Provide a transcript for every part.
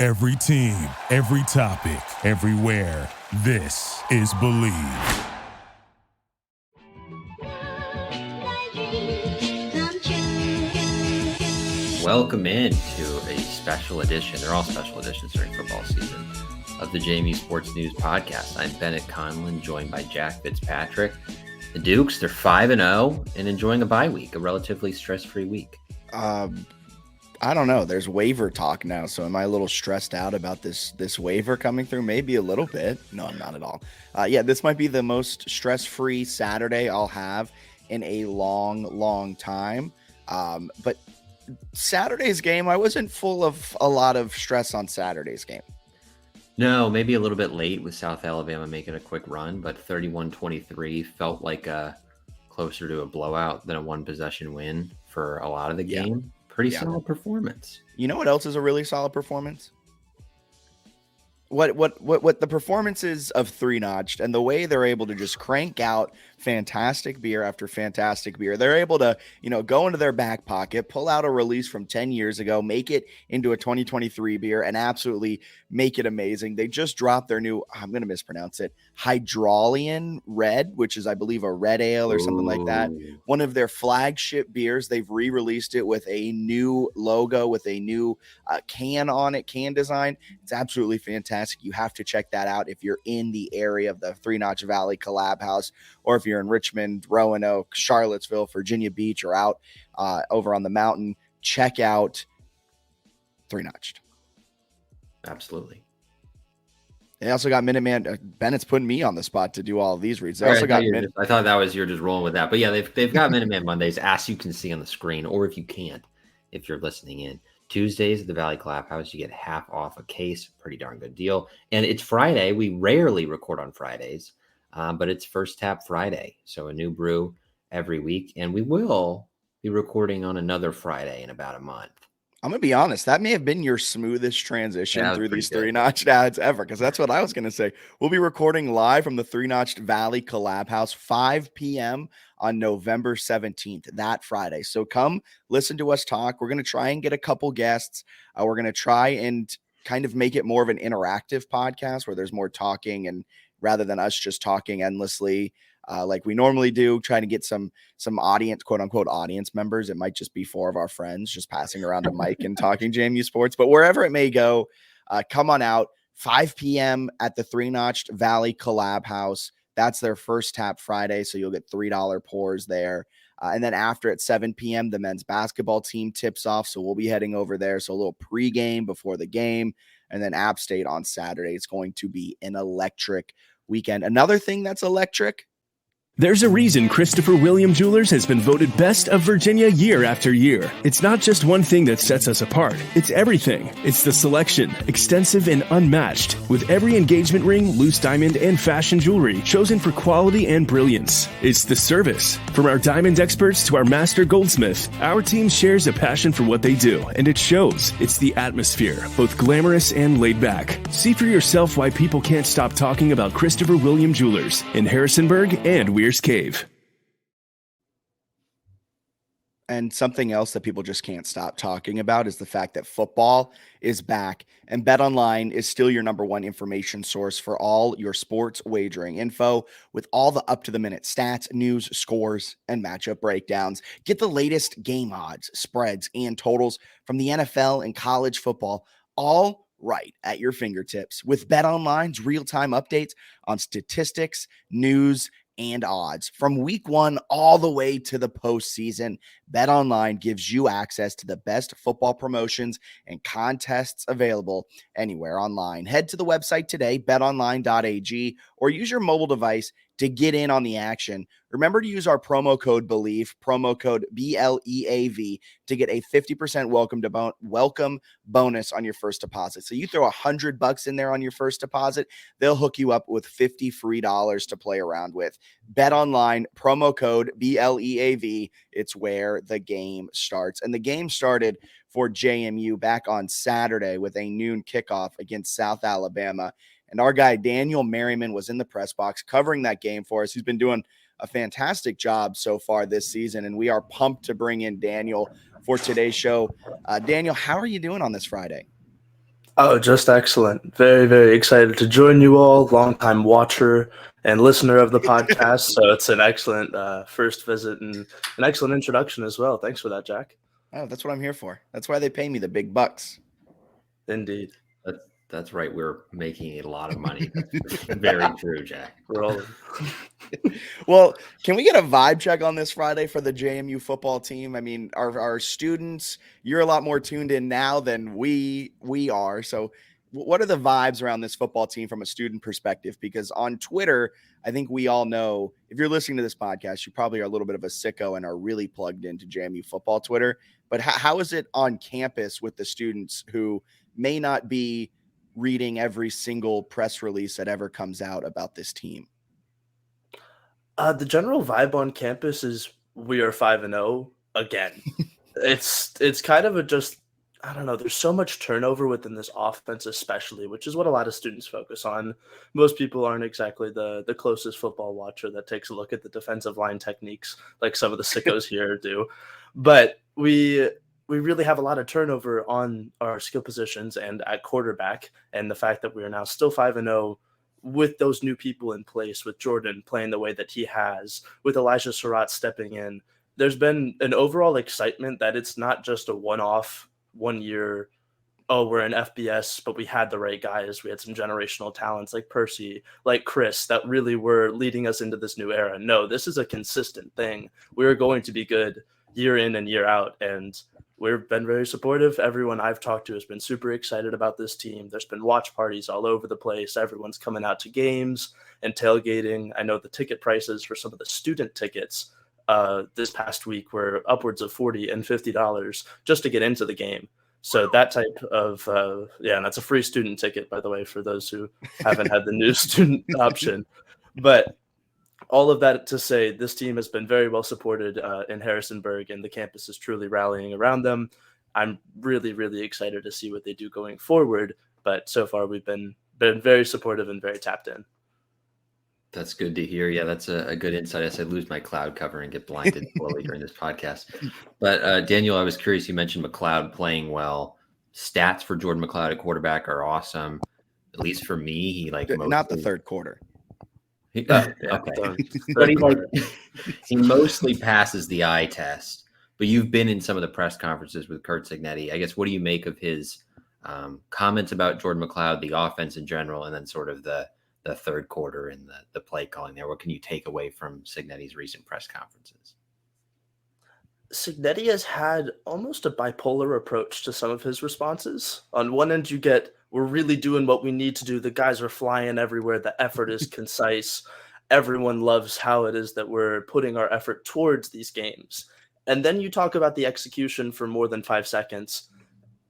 Every team, every topic, everywhere. This is Believe. Welcome in to a special edition. They're all special editions during football season of the JMU Sports News Podcast. I'm Bennett Conlon, joined by Jack Fitzpatrick. The Dukes, they're 5-0 and enjoying a bye week, a relatively stress-free week. I don't know. There's waiver talk now, so am I a little stressed out about this waiver coming through? Maybe a little bit. No, I'm not at all. This might be the most stress-free Saturday I'll have in a long time. But Saturday's game, I wasn't full of a lot of stress on Saturday's game. No, maybe a little bit late with South Alabama making a quick run, but 31-23 felt like closer to a blowout than a one-possession win for a lot of the game. Pretty solid performance. You know what else is a really solid performance? What the performances of Three Notched and the way they're able to just crank out fantastic beer after fantastic beer. They're able to, go into their back pocket, pull out a release from 10 years ago, make it into a 2023 beer, and absolutely make it amazing. They just dropped their new, I'm going to mispronounce it, Hydraulian Red, which is, I believe, a red ale or something like that. One of their flagship beers. They've re-released it with a new logo, with a new can on it, can design. It's absolutely fantastic. You have to check that out if you're in the area of the Three Notch Valley Collab House, or if you're in Richmond, Roanoke, Charlottesville, Virginia Beach, or out over on the mountain. Check out Three Notched. Absolutely. They also got Minuteman. Bennett's putting me on the spot to do all of these reads. They I thought that was you're just rolling with that. But yeah, they've got Minuteman Mondays, as you can see on the screen, or if you can't, if you're listening in. Tuesdays at the Valley Collab House, you get half off a case. Pretty darn good deal. And it's Friday. We rarely record on Fridays, but it's First Tap Friday. So a new brew every week. And we will be recording on another Friday in about a month. I'm going to be honest. That may have been your smoothest transition through these Three Notched ads ever, because that's what I was going to say. We'll be recording live from the Three Notched Valley Collab House, 5 p.m. on November 17th, that Friday. So come listen to us talk. We're going to try and get a couple guests. We're going to try and kind of make it more of an interactive podcast where there's more talking, and rather than us just talking endlessly like we normally do, trying to get some audience, quote unquote audience members. It might just be 4 of our friends just passing around a mic and talking JMU sports, but wherever it may go, come on out. 5 p.m. at the Three Notched Valley Collab House. That's their First Tap Friday, so you'll get $3 pours there. And then after at 7 p.m., the men's basketball team tips off, so we'll be heading over there. So a little pregame before the game, and then App State on Saturday. It's going to be an electric weekend. Another thing that's electric, there's a reason Christopher William Jewelers has been voted Best of Virginia year after year. It's not just one thing that sets us apart. It's everything. It's the selection, extensive and unmatched, with every engagement ring, loose diamond, and fashion jewelry chosen for quality and brilliance. It's the service. From our diamond experts to our master goldsmith, our team shares a passion for what they do, and it shows. It's the atmosphere, both glamorous and laid back. See for yourself why people can't stop talking about Christopher William Jewelers in Harrisonburg and Weir's Cave. And something else that people just can't stop talking about is the fact that football is back, and BetOnline is still your number one information source for all your sports wagering info, with all the up-to-the-minute stats, news, scores, and matchup breakdowns. Get the latest game odds, spreads, and totals from the NFL and college football, all right at your fingertips, with BetOnline's real-time updates on statistics, news, and odds. From week 1 all the way to the postseason, BetOnline gives you access to the best football promotions and contests available anywhere online. Head to the website today, betonline.ag, or use your mobile device to get in on the action. Remember to use our promo code BELIEVE, promo code BLEAV, to get a 50% welcome bonus on your first deposit. So you throw $100 in there on your first deposit, they'll hook you up with $50 free to play around with. BetOnline, promo code BLEAV. It's where the game starts. And the game started for JMU back on Saturday with a noon kickoff against South Alabama. And our guy, Daniel Merriman, was in the press box covering that game for us. He's been doing a fantastic job so far this season, and we are pumped to bring in Daniel for today's show. Daniel, how are you doing on this Friday? Oh, just excellent. Very, very excited to join you all. Longtime watcher and listener of the podcast. So it's an excellent first visit and an excellent introduction as well. Thanks for that, Jack. Oh, that's what I'm here for. That's why they pay me the big bucks. Indeed. That's right. We're making a lot of money. That's very true, Jack. We're all Well, can we get a vibe check on this Friday for the JMU football team? I mean, our students, you're a lot more tuned in now than we are. So what are the vibes around this football team from a student perspective? Because on Twitter, I think we all know, if you're listening to this podcast, you probably are a little bit of a sicko and are really plugged into JMU football Twitter. But how is it on campus with the students who may not be reading every single press release that ever comes out about this team? The general vibe on campus is we are 5-0 again. It's kind of I don't know. There's so much turnover within this offense, especially, which is what a lot of students focus on. Most people aren't exactly the closest football watcher that takes a look at the defensive line techniques like some of the sickos here do. But we really have a lot of turnover on our skill positions and at quarterback. And the fact that we are now still 5-0 with those new people in place, with Jordan playing the way that he has, with Elijah Surratt stepping in, there's been an overall excitement that it's not just a one-off 1 year, oh, we're in FBS, but we had the right guys. We had some generational talents like Percy, like Chris, that really were leading us into this new era. No, this is a consistent thing. We're going to be good year in and year out, and we've been very supportive. Everyone I've talked to has been super excited about this team. There's been watch parties all over the place. Everyone's coming out to games and tailgating. I know the ticket prices for some of the student tickets this past week were upwards of $40 and $50 just to get into the game. So that type of, and that's a free student ticket, by the way, for those who haven't had the new student option. But all of that to say, this team has been very well supported in Harrisonburg, and the campus is truly rallying around them. I'm really, really excited to see what they do going forward. But so far, we've been very supportive and very tapped in. That's good to hear. Yeah, that's a good insight. I said lose my cloud cover and get blinded slowly during this podcast. But Daniel, I was curious. You mentioned McLeod playing well. Stats for Jordan McLeod at quarterback are awesome. At least for me, he not the third quarter. Okay, but he mostly passes the eye test. But you've been in some of the press conferences with Curt Cignetti. I guess, what do you make of his comments about Jordan McLeod, the offense in general, and then sort of the third quarter and the play calling there? What can you take away from Cignetti's recent press conferences? Cignetti has had almost a bipolar approach to some of his responses. On one end, you get, we're really doing what we need to do. The guys are flying everywhere. The effort is concise. Everyone loves how it is that we're putting our effort towards these games. And then you talk about the execution for more than 5 seconds,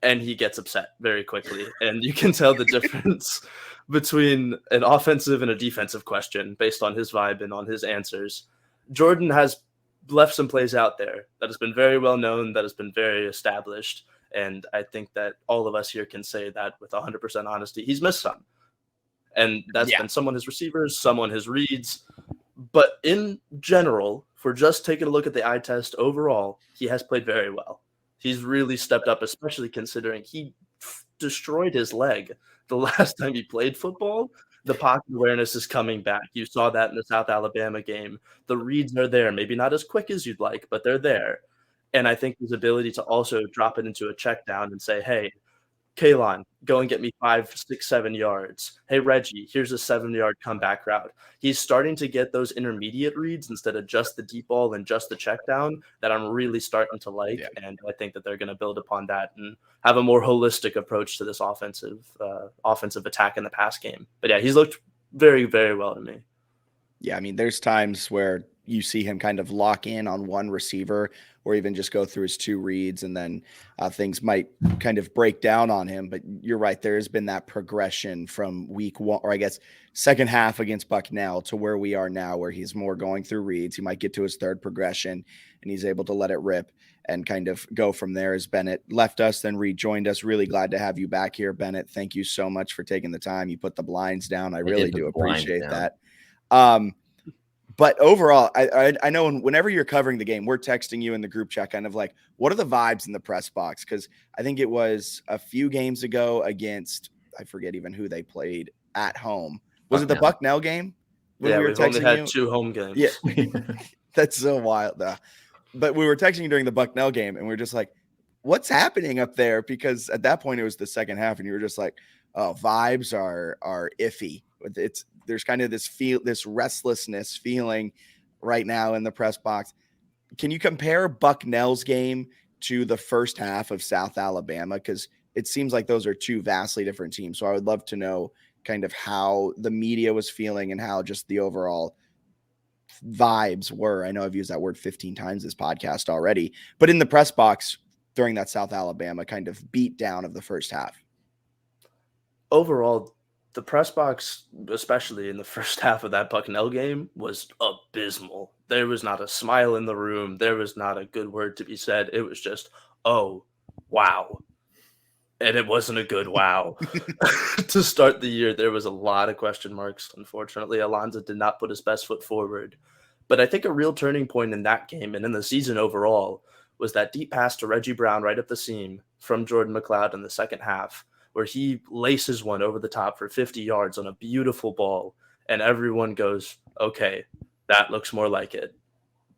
and he gets upset very quickly. And you can tell the difference between an offensive and a defensive question based on his vibe and on his answers. Jordan has left some plays out there that has been very well known, that has been very established. And I think that all of us here can say that with 100% honesty, he's missed some. And that's been some on his receivers, some on his reads. But in general, for just taking a look at the eye test overall, he has played very well. He's really stepped up, especially considering he destroyed his leg the last time he played football. The pocket awareness is coming back. You saw that in the South Alabama game. The reads are there, maybe not as quick as you'd like, but they're there. And I think his ability to also drop it into a check down and say, hey, Kalon, go and get me 5, 6, 7 yards. Hey, Reggie, here's a 7-yard comeback route. He's starting to get those intermediate reads instead of just the deep ball and just the check down that I'm really starting to like. Yeah. And I think that they're going to build upon that and have a more holistic approach to this offensive attack in the pass game. But yeah, he's looked very, very well to me. Yeah, I mean, there's times where you see him kind of lock in on one receiver or even just go through his 2 reads, and then things might kind of break down on him. But you're right. There has been that progression from week 1, or I guess second half against Bucknell, to where we are now, where he's more going through reads. He might get to his 3rd progression and he's able to let it rip and kind of go from there. As Bennett left us, then rejoined us. Really glad to have you back here, Bennett. Thank you so much for taking the time. You put the blinds down. I really do appreciate that. But overall, I know whenever you're covering the game, we're texting you in the group chat kind of like, what are the vibes in the press box? Because I think it was a few games ago against, I forget even who they played at home. Was it the Bucknell game? When we were we've only texting had you? 2 home games. Yeah, that's so wild. But we were texting you during the Bucknell game, and we are just like, what's happening up there? Because at that point, it was the second half, and you were just like, oh, vibes are iffy. There's kind of this restlessness feeling right now in the press box. Can you compare Bucknell's game to the first half of South Alabama? Because it seems like those are two vastly different teams. So I would love to know kind of how the media was feeling and how just the overall vibes were. I know I've used that word 15 times this podcast already, but in the press box during that South Alabama kind of beat down of the first half. Overall, the press box, especially in the first half of that Bucknell game, was abysmal. There was not a smile in the room. There was not a good word to be said. It was just, oh, wow. And it wasn't a good wow. To start the year, there was a lot of question marks. Unfortunately, Alonzo did not put his best foot forward. But I think a real turning point in that game and in the season overall was that deep pass to Reggie Brown right up the seam from Jordan McLeod in the second half, where he laces one over the top for 50 yards on a beautiful ball. And everyone goes, okay, that looks more like it.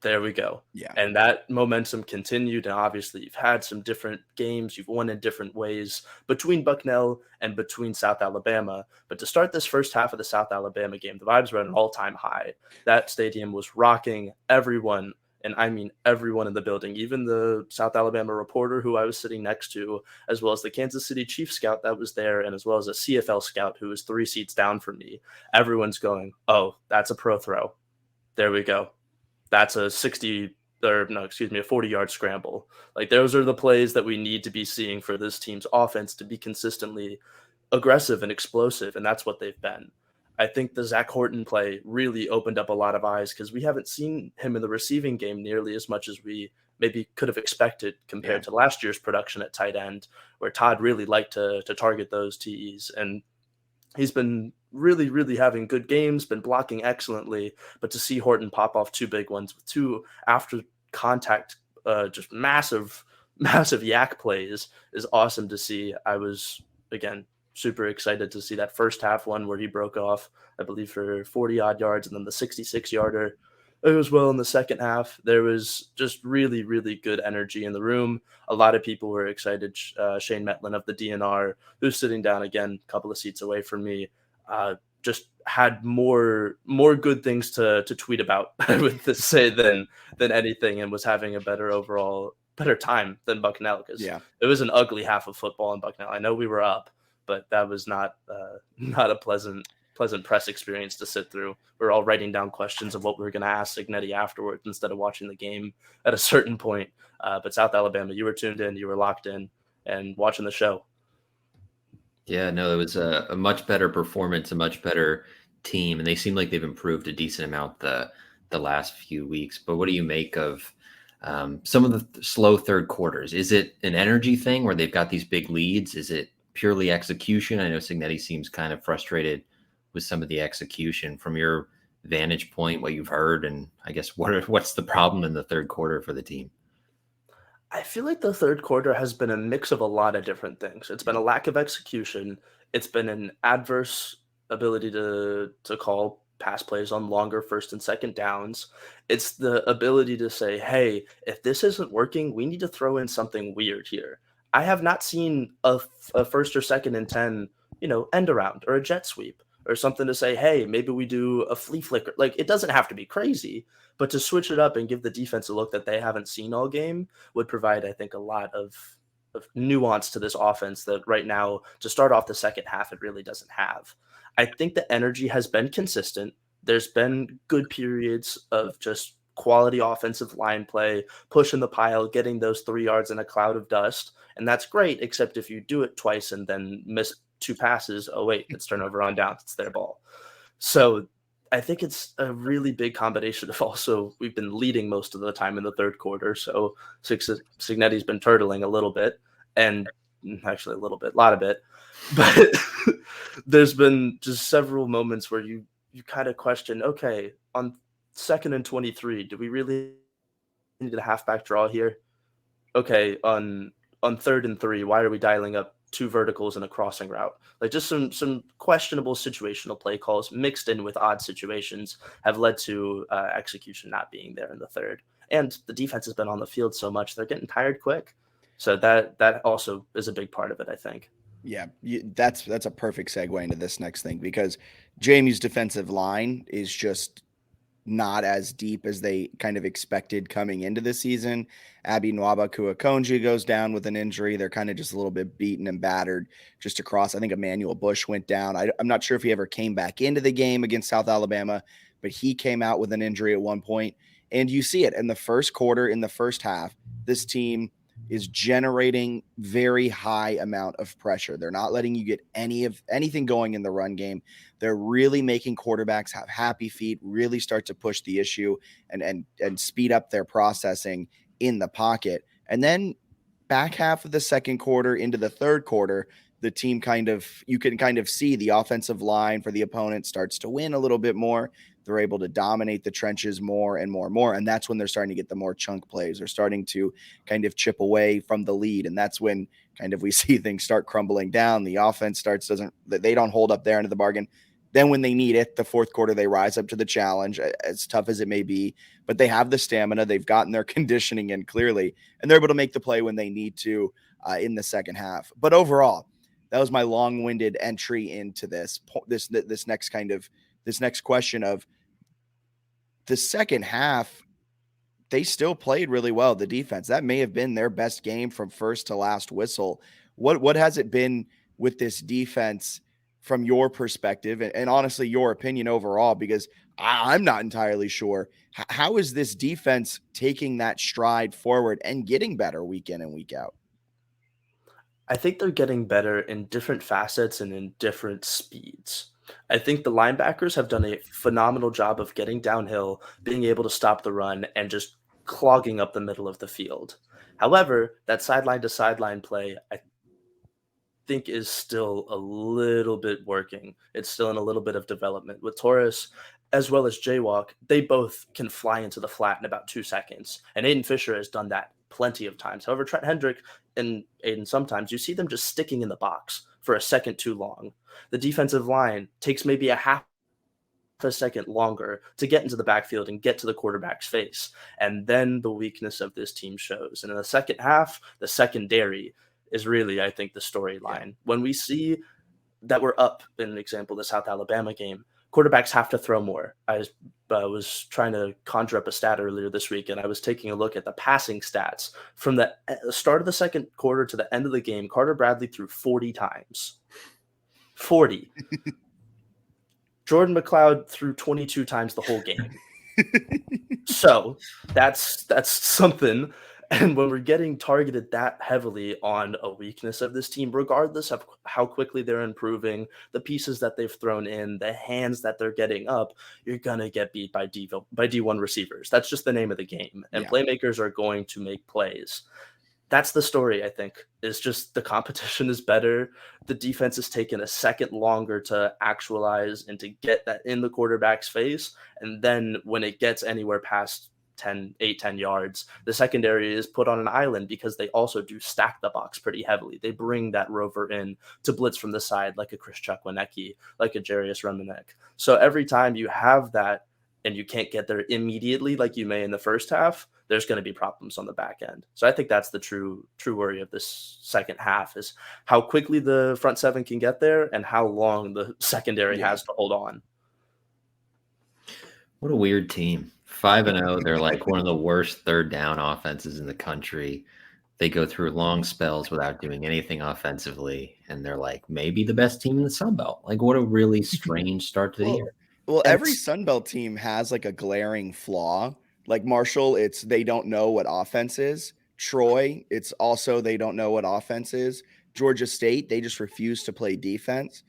There we go. Yeah. And that momentum continued. And obviously, you've had some different games. You've won in different ways between Bucknell and between South Alabama. But to start this first half of the South Alabama game, the vibes were at an all-time high. That stadium was rocking everyone. And I mean everyone in the building, even the South Alabama reporter who I was sitting next to, as well as the Kansas City Chiefs scout that was there, and as well as a CFL scout who was 3 seats down from me. Everyone's going, oh, that's a pro throw. There we go. That's a 40-yard scramble. Like, those are the plays that we need to be seeing for this team's offense to be consistently aggressive and explosive, and that's what they've been. I think the Zach Horton play really opened up a lot of eyes because we haven't seen him in the receiving game nearly as much as we maybe could have expected compared to last year's production at tight end, where Todd really liked to target those TEs. And he's been really, really having good games, been blocking excellently, but to see Horton pop off 2 big ones with 2 after contact, just massive yak plays is awesome to see. I was, again, super excited to see that first half one where he broke off, I believe, for 40-odd yards, and then the 66-yarder as well in the second half. There was just really, really good energy in the room. A lot of people were excited. Shane Metlin of the DNR, who's sitting down again, a couple of seats away from me, just had more good things to tweet about, I would say, than anything, and was having a better time than Bucknell, because it was an ugly half of football in Bucknell. I know we were up, but that was not a pleasant press experience to sit through. We're all writing down questions of what we were going to ask Signetti afterwards instead of watching the game at a certain point. But South Alabama, you were tuned in, you were locked in and watching the show. Yeah, no, it was a much better performance, a much better team, and they seem like they've improved a decent amount the last few weeks. But what do you make of some of the slow third quarters? Is it an energy thing where they've got these big leads? Is it purely execution? I know Signetti seems kind of frustrated with some of the execution. From your vantage point, what you've heard, and I guess what's the problem in the third quarter for the team? I feel like the third quarter has been a mix of a lot of different things. It's been a lack of execution. It's been an adverse ability to call pass plays on longer first and second downs. It's the ability to say, hey, if this isn't working, we need to throw in something weird here. I have not seen a first or second and 10, end around or a jet sweep or something to say, hey, maybe we do a flea flicker. Like, it doesn't have to be crazy, but to switch it up and give the defense a look that they haven't seen all game would provide, I think, a lot of nuance to this offense that right now, to start off the second half, it really doesn't have. I think the energy has been consistent. There's been good periods of just quality offensive line play, pushing the pile, getting those 3 yards in a cloud of dust. And that's great, except if you do it twice and then miss 2 passes, oh wait, it's turnover on downs, it's their ball. So I think it's a really big combination of, also, we've been leading most of the time in the third quarter, so Signetti's been turtling a little bit, and actually a lot of it, but there's been just several moments where you kind of question, okay, on 2nd and 23. Do we really need a halfback draw here? Okay, on 3rd and 3, why are we dialing up 2 verticals and a crossing route? Like, just some questionable situational play calls mixed in with odd situations have led to execution not being there in the third. And the defense has been on the field so much, they're getting tired quick. So that also is a big part of it, I think. Yeah, that's a perfect segue into this next thing, because JMU's defensive line is just not as deep as they kind of expected coming into the season. Abi Nwaba-Kuakonji goes down with an injury. They're kind of just a little bit beaten and battered just across. I think Emmanuel Bush went down. I'm not sure if he ever came back into the game against South Alabama, but he came out with an injury at one point. And you see it in the first quarter, in the first half, this team is generating very high amount of pressure. They're not letting you get anything going in the run game. They're really making quarterbacks have happy feet, really start to push the issue and speed up their processing in the pocket. And then back half of the second quarter into the third quarter, the team you can kind of see the offensive line for the opponent starts to win a little bit more. They're able to dominate the trenches more and more and more. And that's when they're starting to get the more chunk plays. They're starting to kind of chip away from the lead. And that's when kind of we see things start crumbling down. The offense they don't hold up their end of the bargain. Then when they need it, the fourth quarter, they rise up to the challenge, as tough as it may be. But they have the stamina. They've gotten their conditioning in clearly. And they're able to make the play when they need to in the second half. But overall, that was my long-winded entry into this next question of the second half. They still played really well. The defense, that may have been their best game from first to last whistle. What has it been with this defense from your perspective and honestly your opinion overall? Because I'm not entirely sure. How is this defense taking that stride forward and getting better week in and week out? I think they're getting better in different facets and in different speeds. I think the linebackers have done a phenomenal job of getting downhill, being able to stop the run, and just clogging up the middle of the field. However, that sideline to sideline play, I think, is still a little bit working. It's still in a little bit of development. With Torres as well as Jaywalk, they both can fly into the flat in about 2 seconds. And Aiden Fisher has done that plenty of times. However, Trent Hendrick and Aiden, sometimes you see them just sticking in the box for a second too long. The defensive line takes maybe a half a second longer to get into the backfield and get to the quarterback's face. And then the weakness of this team shows. And in the second half, the secondary is really, I think, the storyline. Yeah. When we see that we're up, in an example, the South Alabama game, quarterbacks have to throw more. I was trying to conjure up a stat earlier this week, and I was taking a look at the passing stats. From the start of the second quarter to the end of the game, Carter Bradley threw 40 times. 40. Jordan McLeod threw 22 times the whole game. So that's something. And when we're getting targeted that heavily on a weakness of this team, regardless of how quickly they're improving, the pieces that they've thrown in, the hands that they're getting up, you're going to get beat by D1 receivers. That's just the name of the game. And playmakers are going to make plays. That's the story, I think, is just the competition is better. The defense has taken a second longer to actualize and to get that in the quarterback's face. And then when it gets anywhere past 10 yards, the secondary is put on an island because they also do stack the box pretty heavily. They bring that rover in to blitz from the side like a Chris Chukwuneke, like a Jarius Remenek. So every time you have that and you can't get there immediately like you may in the first half, there's going to be problems on the back end. So I think that's the true worry of this second half, is how quickly the front seven can get there and how long the secondary has to hold on. What a weird team. 5-0. They're like one of the worst third down offenses in the country. They go through long spells without doing anything offensively, and they're like maybe the best team in the Sun Belt. Like, what a really strange start to the year. Well, every Sun Belt team has like a glaring flaw. Like Marshall, it's they don't know what offense is. Troy, it's also they don't know what offense is. Georgia State, they just refuse to play defense.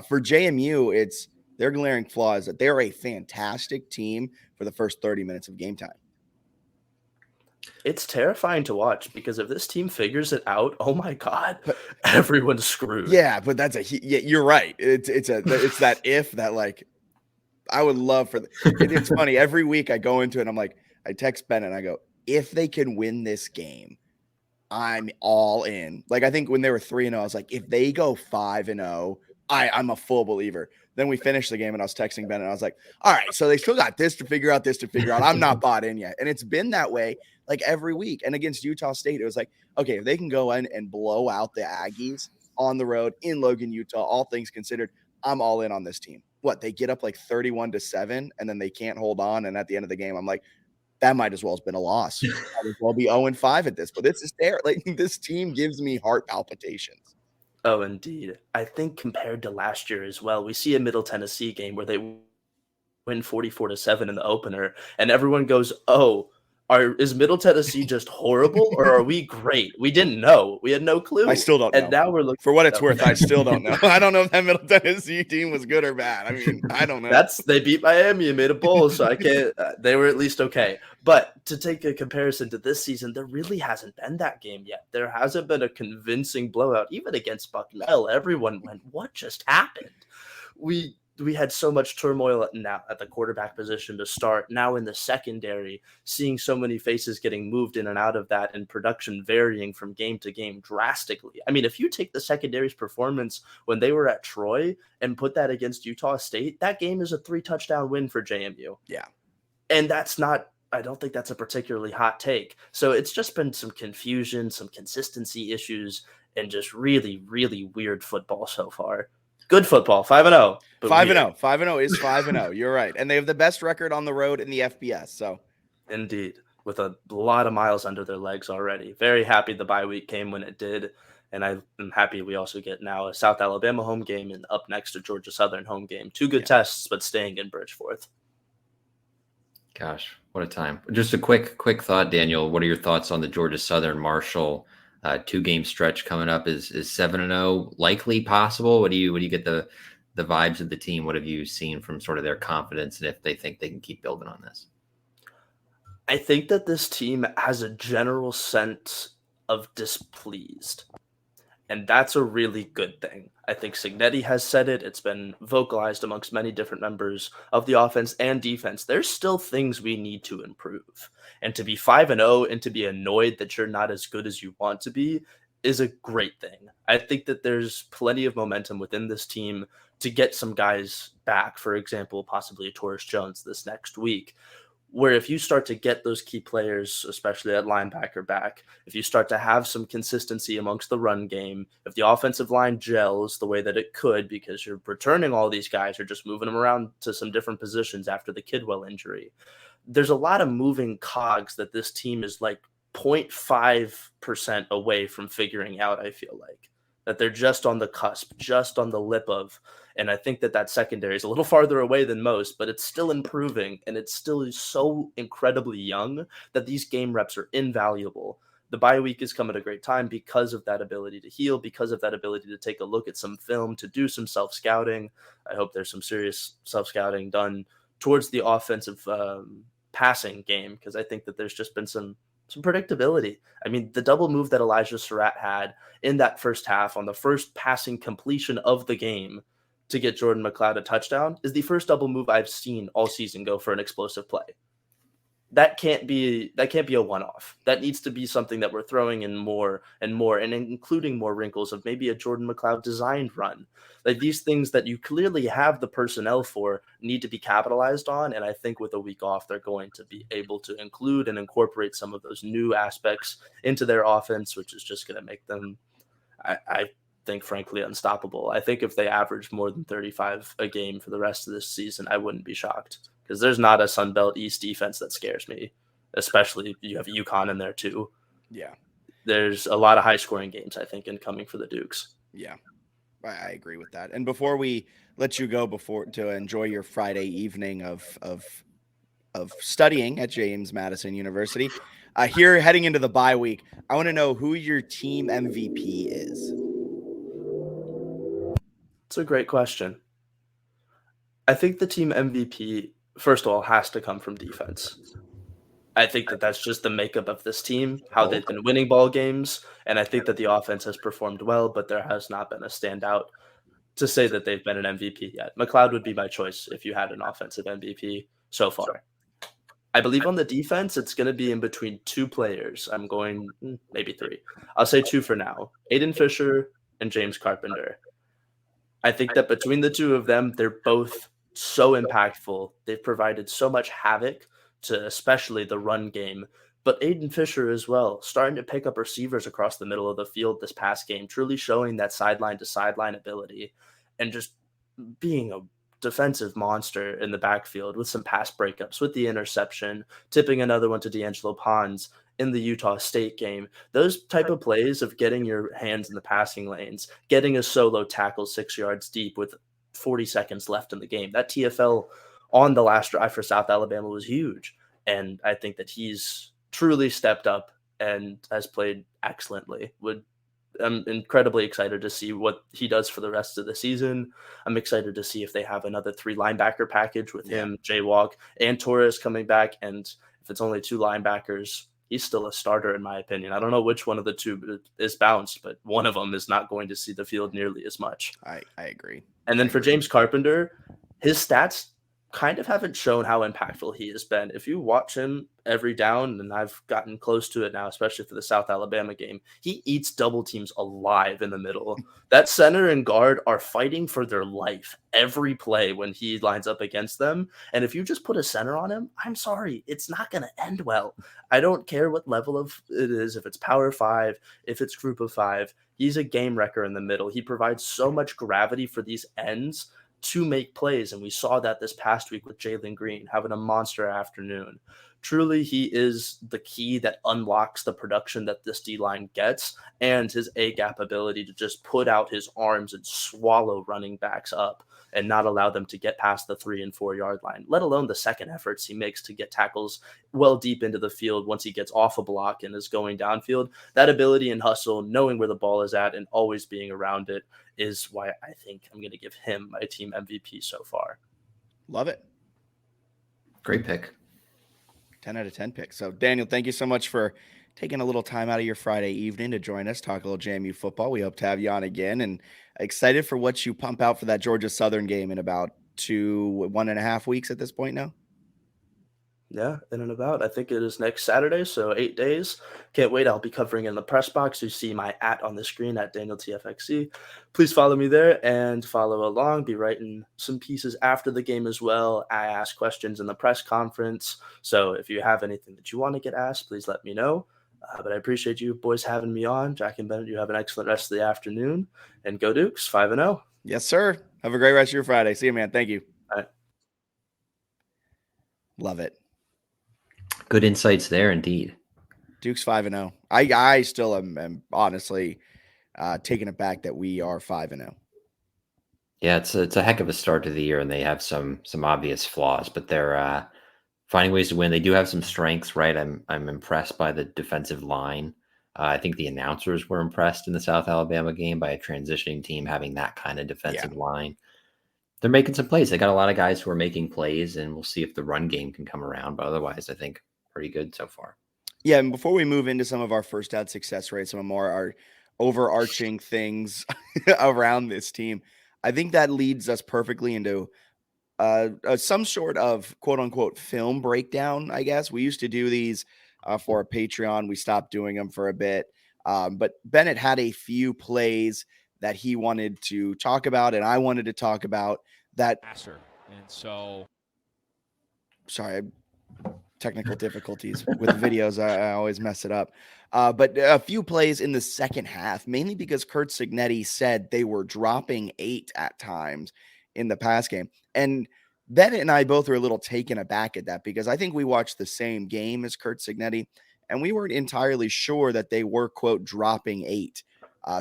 For JMU, it's their glaring flaw is that they're a fantastic team for the first 30 minutes of game time. It's terrifying to watch because if this team figures it out, oh my God, everyone's screwed. Yeah, but you're right. It's that if that, like, I would love for it's funny. Every week I go into it and I'm like, I text Ben and I go, if they can win this game, I'm all in. Like, I think when they were 3-0, I was like, if they go 5-0, I'm a full believer. Then we finished the game and I was texting Ben and I was like, all right, so they still got this to figure out, I'm not bought in yet. And it's been that way like every week. And against Utah State, it was like, okay, if they can go in and blow out the Aggies on the road in Logan, Utah, all things considered, I'm all in on this team. What, they get up like 31-7 and then they can't hold on. And at the end of the game, I'm like, that might as well have been a loss. Might as well be 0-5 at this. But this is there. Like, this team gives me heart palpitations. Oh, indeed. I think compared to last year as well, we see a Middle Tennessee game where they win 44-7 in the opener, and everyone goes, "Oh, is Middle Tennessee just horrible, or are we great? We didn't know. We had no clue." I still don't know. And now we're looking for what it's worth. I still don't know. I don't know if that Middle Tennessee team was good or bad. I mean, I don't know. They beat Miami and made a bowl, so I can't. They were at least okay. But to take a comparison to this season, there really hasn't been that game yet. There hasn't been a convincing blowout, even against Bucknell. Everyone went, "What just happened?" We had so much turmoil now at the quarterback position to start. Now in the secondary, seeing so many faces getting moved in and out of that and production varying from game to game drastically. I mean, if you take the secondary's performance when they were at Troy and put that against Utah State, that game is a 3-touchdown win for JMU. Yeah. And I don't think that's a particularly hot take. So it's just been some confusion, some consistency issues, and just really, really weird football so far. Good football, 5-0. 5-0. 5-0 is 5-0. You're right. And they have the best record on the road in the FBS. So, indeed, with a lot of miles under their legs already. Very happy the bye week came when it did. And I'm happy we also get now a South Alabama home game and up next to Georgia Southern home game. 2 good tests, but staying in Bridgeforth. Gosh, what a time. Just a quick thought, Daniel. What are your thoughts on the Georgia Southern Marshall 2-game stretch coming up? Is 7-0 likely possible? What do you get the vibes of the team? What have you seen from sort of their confidence and if they think they can keep building on this? I think that this team has a general sense of displeased. And that's a really good thing. I think Signetti has said it. It's been vocalized amongst many different members of the offense and defense. There's still things we need to improve. And to be 5-0 and to be annoyed that you're not as good as you want to be is a great thing. I think that there's plenty of momentum within this team to get some guys back. For example, possibly a Taurus Jones this next week, where if you start to get those key players, especially at linebacker back, if you start to have some consistency amongst the run game, if the offensive line gels the way that it could, because you're returning all these guys, you're just moving them around to some different positions after the Kidwell injury. There's a lot of moving cogs that this team is like 0.5% away from figuring out, I feel like. That they're just on the cusp, just on the lip of. And I think that secondary is a little farther away than most, but it's still improving, and it's still so incredibly young that these game reps are invaluable. The bye week is coming at a great time because of that ability to heal, because of that ability to take a look at some film, to do some self-scouting. I hope there's some serious self-scouting done towards the offensive passing game, because I think that there's just been some predictability. I mean, the double move that Elijah Surratt had in that first half on the first passing completion of the game to get Jordan McLeod a touchdown is the first double move I've seen all season go for an explosive play. That can't be a one-off. That needs to be something that we're throwing in more and more, and including more wrinkles of maybe a Jordan McLeod designed run. Like, these things that you clearly have the personnel for need to be capitalized on, and I think with a week off, they're going to be able to include and incorporate some of those new aspects into their offense, which is just going to make them, I think, frankly, unstoppable. I think if they average more than 35 a game for the rest of this season, I wouldn't be shocked. Because there's not a Sunbelt East defense that scares me, especially you have UConn in there too. Yeah. There's a lot of high-scoring games, I think, incoming for the Dukes. Yeah, I agree with that. And before we let you go to enjoy your Friday evening of studying at James Madison University, here heading into the bye week, I want to know who your team MVP is. It's a great question. I think the team MVP, first of all, has to come from defense. I think that that's just the makeup of this team, how they've been winning ball games, and I think that the offense has performed well, but there has not been a standout to say that they've been an MVP yet. McLeod would be my choice if you had an offensive MVP so far. I believe on the defense, it's going to be in between two players. I'm going maybe three. I'll say two for now. Aiden Fisher and James Carpenter. I think that between the two of them, they're both so impactful. They've provided so much havoc to especially the run game. But Aiden Fisher as well, starting to pick up receivers across the middle of the field this past game, truly showing that sideline to sideline ability and just being a defensive monster in the backfield with some pass breakups, with the interception, tipping another one to D'Angelo Pons in the Utah State game. Those type of plays of getting your hands in the passing lanes, getting a solo tackle 6 yards deep with 40 seconds left in the game. That TFL on the last drive for South Alabama was huge. And I think that he's truly stepped up and has played excellently. I'm incredibly excited to see what he does for the rest of the season. I'm excited to see if they have another 3 linebacker package with him, Jaywalk, and Torres coming back. And if it's only 2 linebackers, he's still a starter, in my opinion. I don't know which one of the two is bounced, but one of them is not going to see the field nearly as much. I agree. And then for James Carpenter, his stats kind of haven't shown how impactful he has been. If you watch him every down, and I've gotten close to it now, especially for the South Alabama game, he eats double teams alive in the middle. That center and guard are fighting for their life every play when he lines up against them. And if you just put a center on him, I'm sorry, it's not going to end well. I don't care what level of it is, if it's Power 5, if it's Group of 5, he's a game wrecker in the middle. He provides so much gravity for these ends to make plays, and we saw that this past week with Jalen Green having a monster afternoon. Truly, he is the key that unlocks the production that this D-line gets, and his A-gap ability to just put out his arms and swallow running backs up and not allow them to get past the 3 and 4 yard line, let alone the second efforts he makes to get tackles well deep into the field once he gets off a block and is going downfield. That ability and hustle, knowing where the ball is at and always being around it, is why I think I'm going to give him my team MVP so far. Love it. Great pick. 10 out of 10 pick. So, Daniel, thank you so much for taking a little time out of your Friday evening to join us, talk a little JMU football. We hope to have you on again, and excited for what you pump out for that Georgia Southern game in about 1.5 weeks at this point now. Yeah, in and about. I think it is next Saturday, so 8 days. Can't wait. I'll be covering in the press box. You see my @ on the screen at DanielTFXC. Please follow me there and follow along. Be writing some pieces after the game as well. I ask questions in the press conference. So if you have anything that you want to get asked, please let me know. But I appreciate you boys having me on. Jack and Bennett, you have an excellent rest of the afternoon. And go Dukes, 5-0. Yes, sir. Have a great rest of your Friday. See you, man. Thank you. All right. Love it. Good insights there, indeed. Duke's 5-0. I still am honestly taken aback that we are 5-0. Yeah, it's a heck of a start to the year, and they have some obvious flaws, but they're finding ways to win. They do have some strengths, right? I'm impressed by the defensive line. I think the announcers were impressed in the South Alabama game by a transitioning team having that kind of defensive line. They're making some plays. They got a lot of guys who are making plays, and we'll see if the run game can come around. But otherwise, I think pretty good so far. Yeah, and before we move into some of our first down success rates, some more our overarching things around this team, I think that leads us perfectly into some sort of quote unquote film breakdown. I guess we used to do these for a Patreon. We stopped doing them for a bit, but Bennett had a few plays that he wanted to talk about, and I wanted to talk about that. And so, sorry, technical difficulties with videos. I always mess it up. But a few plays in the second half, mainly because Kurt Cignetti said they were dropping 8 at times in the pass game. And Bennett and I both were a little taken aback at that, because I think we watched the same game as Kurt Cignetti, and we weren't entirely sure that they were, quote, dropping 8.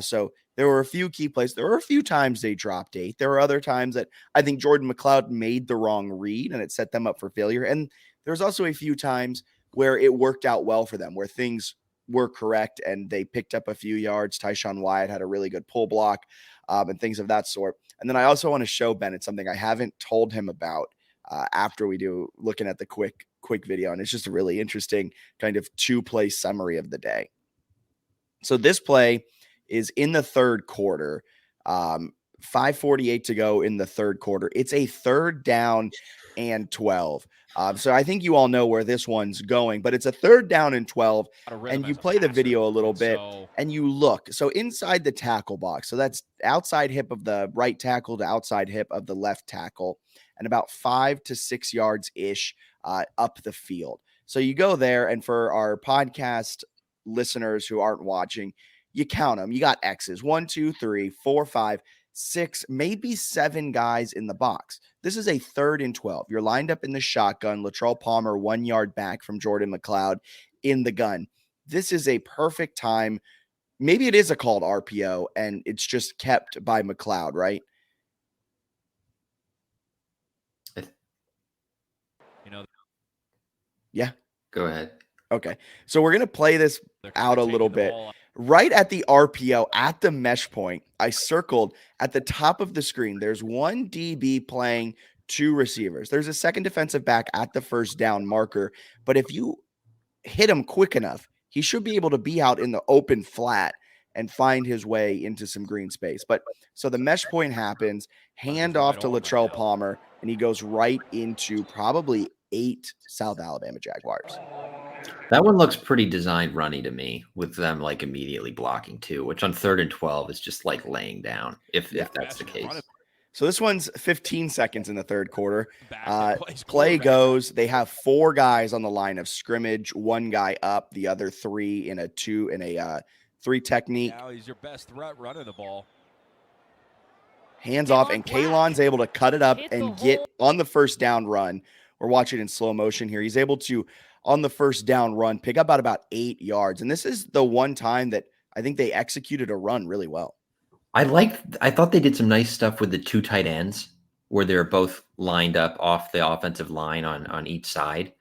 So there were a few key plays. There were a few times they dropped 8. There were other times that I think Jordan McLeod made the wrong read and it set them up for failure. And there's also a few times where it worked out well for them, where things were correct and they picked up a few yards. Tyshawn Wyatt had a really good pull block and things of that sort. And then I also want to show Bennett something I haven't told him about after we do, looking at the quick video. And it's just a really interesting kind of 2-play summary of the day. So this play is in the third quarter. 5:48 to go in the third quarter. It's a 3rd down and 12. So I think you all know where this one's going, but it's a 3rd down and 12. And you play the video a little bit and you look. So inside the tackle box, so that's outside hip of the right tackle to outside hip of the left tackle, and about 5 to 6 yards ish up the field. So you go there, and for our podcast listeners who aren't watching, you count them. You got X's 1, 2, 3, 4, 5, 6, maybe 7 guys in the box. This is a 3rd and 12. You're lined up in the shotgun. Latrell Palmer 1 yard back from Jordan McLeod in the gun. This is a perfect time. Maybe it is a called RPO and it's just kept by McLeod, right? Yeah. Go ahead. Okay. So we're going to play this out a little bit. Right at the RPO, at the mesh point, I circled at the top of the screen. There's one DB playing 2 receivers. There's a second defensive back at the first down marker. But if you hit him quick enough, he should be able to be out in the open flat and find his way into some green space. But so the mesh point happens, hand off to Latrell Palmer, and he goes right into probably 8 South Alabama Jaguars. That one looks pretty designed runny to me, with them like immediately blocking too, which on 3rd and 12 is just like laying down if that's the case. So this one's 15 seconds in the third quarter. Play goes. They have 4 guys on the line of scrimmage, 1 guy up, the other 3 in a 3 technique. Now he's your best threat running the ball. Hands off, and Kalon's able to cut it up and get on the first down run. We're watching in slow motion here. He's able to, on the first down run, pick up about 8 yards. And this is the one time that I think they executed a run really well. I thought they did some nice stuff with the 2 tight ends where they're both lined up off the offensive line on each side.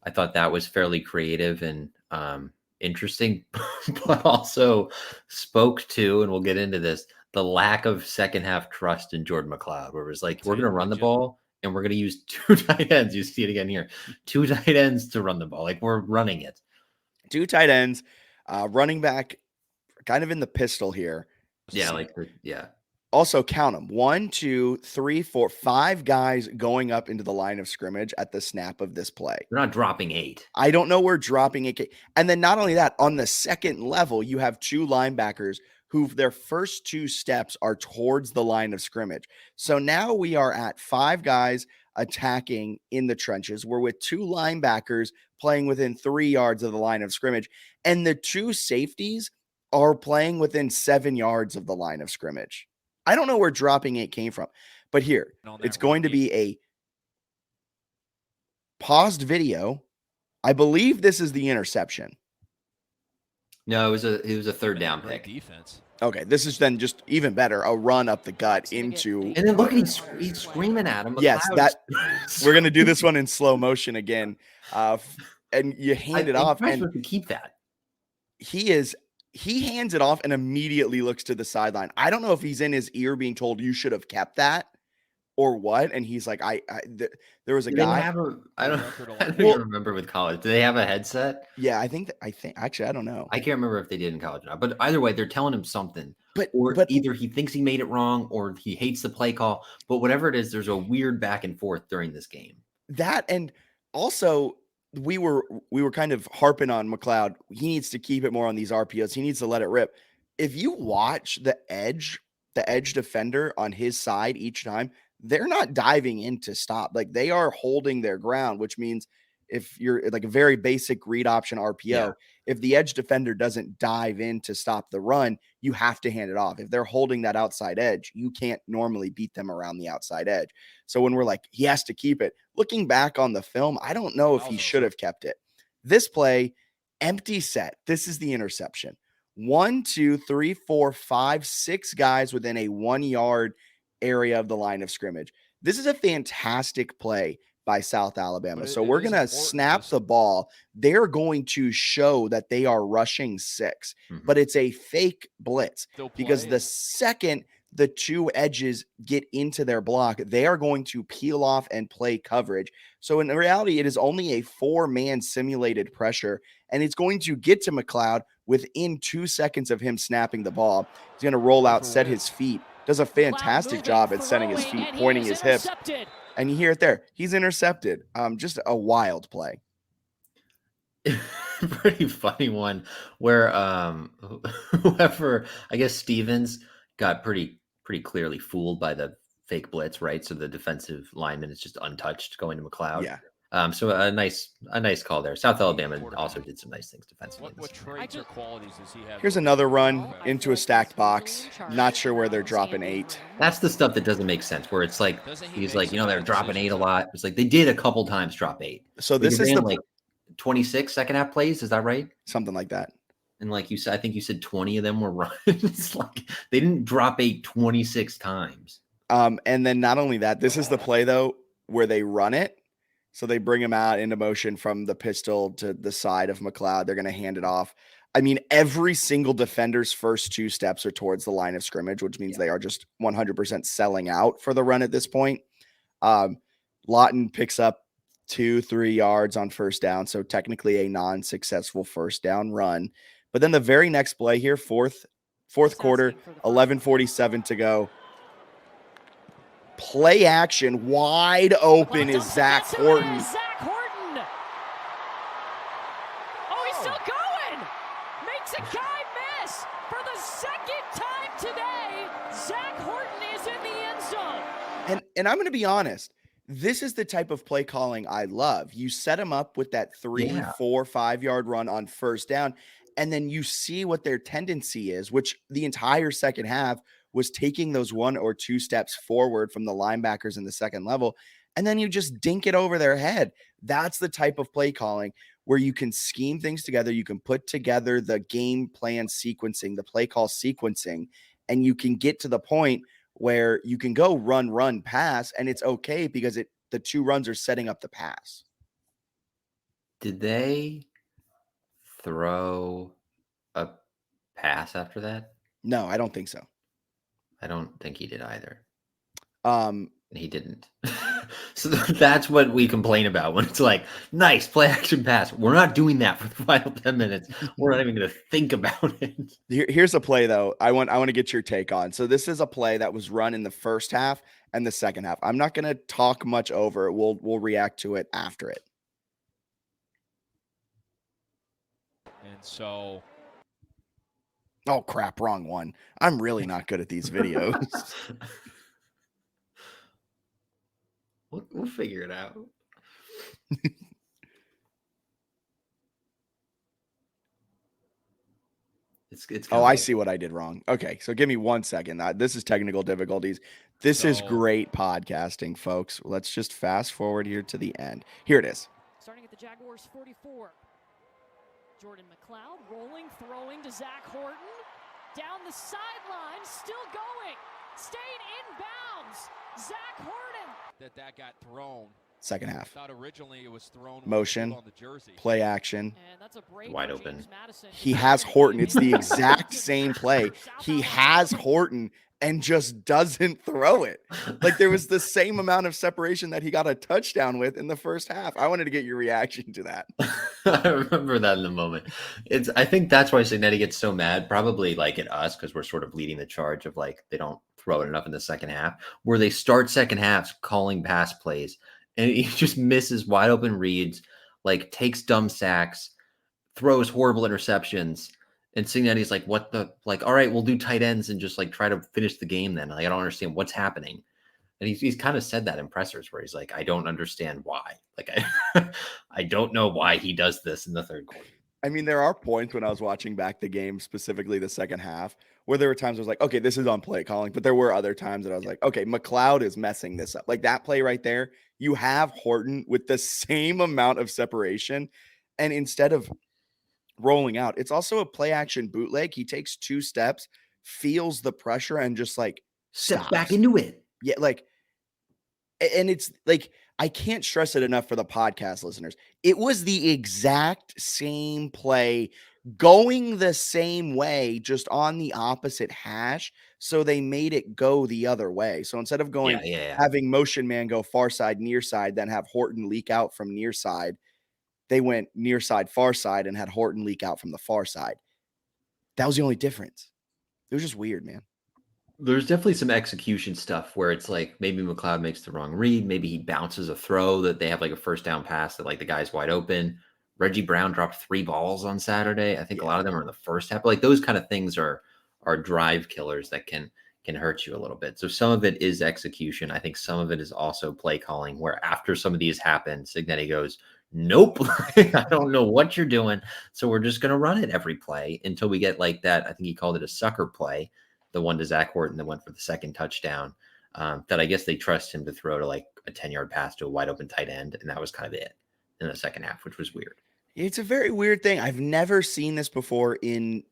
I thought that was fairly creative and interesting, but also spoke to, and we'll get into this, the lack of second half trust in Jordan McLeod, where it was like, we're going to run the ball and we're going to use 2 tight ends. You see it again here. 2 tight ends to run the ball. Like, we're running it. 2 tight ends, running back kind of in the pistol here. Yeah. Also count them. 1, 2, 3, 4, 5 guys going up into the line of scrimmage at the snap of this play. They're not dropping 8. I don't know where dropping 8. And then not only that, on the second level, you have 2 linebackers who their first 2 steps are towards the line of scrimmage. So now we are at 5 guys attacking in the trenches. We're with 2 linebackers playing within 3 yards of the line of scrimmage. And the 2 safeties are playing within 7 yards of the line of scrimmage. I don't know where dropping 8 came from, but here it's going to be a paused video. I believe this is the interception. No, it was a 3rd down pick. Defense. Okay, this is then just even better, a run up the gut into. And then look at he's screaming at him. Yes, we're gonna do this one in slow motion again, and you hand it off, and to keep that. He hands it off and immediately looks to the sideline. I don't know if he's in his ear being told you should have kept that or what. And he's like, there was a guy. I don't even remember with college. Do they have a headset? Yeah, I think actually, I don't know. I can't remember if they did in college or not, but either way, they're telling him something, but either he thinks he made it wrong or he hates the play call, but whatever it is, there's a weird back and forth during this game. That, and also we were kind of harping on McLeod. He needs to keep it more on these RPOs. He needs to let it rip. If you watch the edge defender on his side each time, they're not diving in to stop. Like, they are holding their ground, which means if you're like a very basic read option RPO, if the edge defender doesn't dive in to stop the run, you have to hand it off. If they're holding that outside edge, you can't normally beat them around the outside edge. So when we're like, he has to keep it, looking back on the film, I don't know if he should have kept it. This play, empty set. This is the interception. 1, 2, 3, 4, 5, 6 guys within a 1 yard area of the line of scrimmage. This is a fantastic play by South Alabama. So we're going to snap the ball. They're going to show that they are rushing 6, but it's a fake blitz because the second the 2 edges get into their block, they are going to peel off and play coverage. So in reality, it is only a 4-man simulated pressure, and it's going to get to McLeod within 2 seconds of him snapping the ball. He's going to roll out, set his feet, does a fantastic job at setting his feet, pointing his hips. And you hear it there. He's intercepted. Just a wild play. Pretty funny one where whoever, I guess Stevens got pretty clearly fooled by the fake blitz, right? So the defensive lineman is just untouched going to McLeod. Yeah. So a nice call there. South Alabama also did some nice things defensively. What traits or qualities does he have? Here's another run into a stacked box. Not sure where they're dropping 8. That's the stuff that doesn't make sense. Where it's like he's like, they're dropping 8 a lot. It's like they did a couple times drop 8. So this is the like 26 second half plays. Is that right? Something like that. And like you said, I think you said 20 of them were runs. Like they didn't drop 8 26 times. And then not only that, this is the play though where they run it. So they bring him out into motion from the pistol to the side of McLeod. They're going to hand it off. I mean, every single defender's first 2 steps are towards the line of scrimmage, which means they are just 100% selling out for the run at this point. Lawton picks up 2-3 yards on first down. So technically a non-successful first down run. But then the very next play here, fourth quarter, 11:47 to go. Play action, wide open is Zach Horton. Oh, he's still going. Makes a guy miss for the second time today. Zach Horton is in the end zone. And I'm going to be honest. This is the type of play calling I love. You set them up with that 3, 4, 5 yard run on first down, and then you see what their tendency is, which the entire second half was taking those 1 or 2 steps forward from the linebackers in the second level, and then you just dink it over their head. That's the type of play calling where you can scheme things together. You can put together the game plan sequencing, the play call sequencing, and you can get to the point where you can go run, pass, and it's okay because the 2 runs are setting up the pass. Did they throw a pass after that? No, I don't think so. I don't think he did either. He didn't. So that's what we complain about when it's like, nice play action pass. We're not doing that for the final 10 minutes. We're not even going to think about it. Here's a play though. I want to get your take on. So this is a play that was run in the first half and the second half. I'm not going to talk much over it. We'll react to it after it. And so. Oh crap, wrong one. I'm really not good at these videos. We'll figure it out. It's oh, I see what I did wrong. Okay, so give me 1 second. This is technical difficulties. This is great podcasting, folks. Let's just fast forward here to the end. Here it is. Starting at the Jaguars 44. Jordan McLeod rolling, throwing to Zach Horton. Down the sideline, still going. Staying inbounds. Zach Horton. That got thrown. Second half. I thought originally it was thrown motion, on the jersey. Play action. And that's a break wide open. He has Horton. It's the exact same play. He has Horton and just doesn't throw it. Like there was the same amount of separation that he got a touchdown with in the first half. I wanted to get your reaction to that. I remember that in the moment. I think that's why Signetti gets so mad, probably like at us, because we're sort of leading the charge of like they don't throw it enough in the second half, where they start second halves calling pass plays and he just misses wide open reads, like takes dumb sacks, throws horrible interceptions. And Signetti's like, what the, like, all right, we'll do tight ends and just like try to finish the game then. Like, I don't understand what's happening. And he's kind of said that in pressers where he's like, I don't understand why. Like, I don't know why he does this in the third quarter. I mean, there are points when I was watching back the game, specifically the second half, where there were times I was like, okay, this is on play calling. But there were other times that I was like, okay, McLeod is messing this up. Like that play right there, you have Horton with the same amount of separation. And instead of rolling out, it's also a play action bootleg. He takes 2 steps, feels the pressure, and just like steps back into it. Yeah, like, and it's like, I can't stress it enough for the podcast listeners. It was the exact same play going the same way, just on the opposite hash. So they made it go the other way. So instead of going, having motion man go far side, near side, then have Horton leak out from near side, they went near side, far side, and had Horton leak out from the far side. That was the only difference. It was just weird, man. There's definitely some execution stuff where it's like maybe McLeod makes the wrong read. Maybe he bounces a throw that they have like a first down pass that like the guy's wide open. Reggie Brown dropped 3 balls on Saturday. I think a lot of them are in the first half. Like those kind of things are drive killers that can hurt you a little bit. So some of it is execution. I think some of it is also play calling where after some of these happen, Cignetti goes, nope, I don't know what you're doing. So we're just going to run it every play until we get like that. I think he called it a sucker play, the one to Zach Horton that went for the second touchdown, that I guess they trust him to throw to like a 10-yard pass to a wide open tight end. And that was kind of it in the second half, which was weird. It's a very weird thing. I've never seen this before in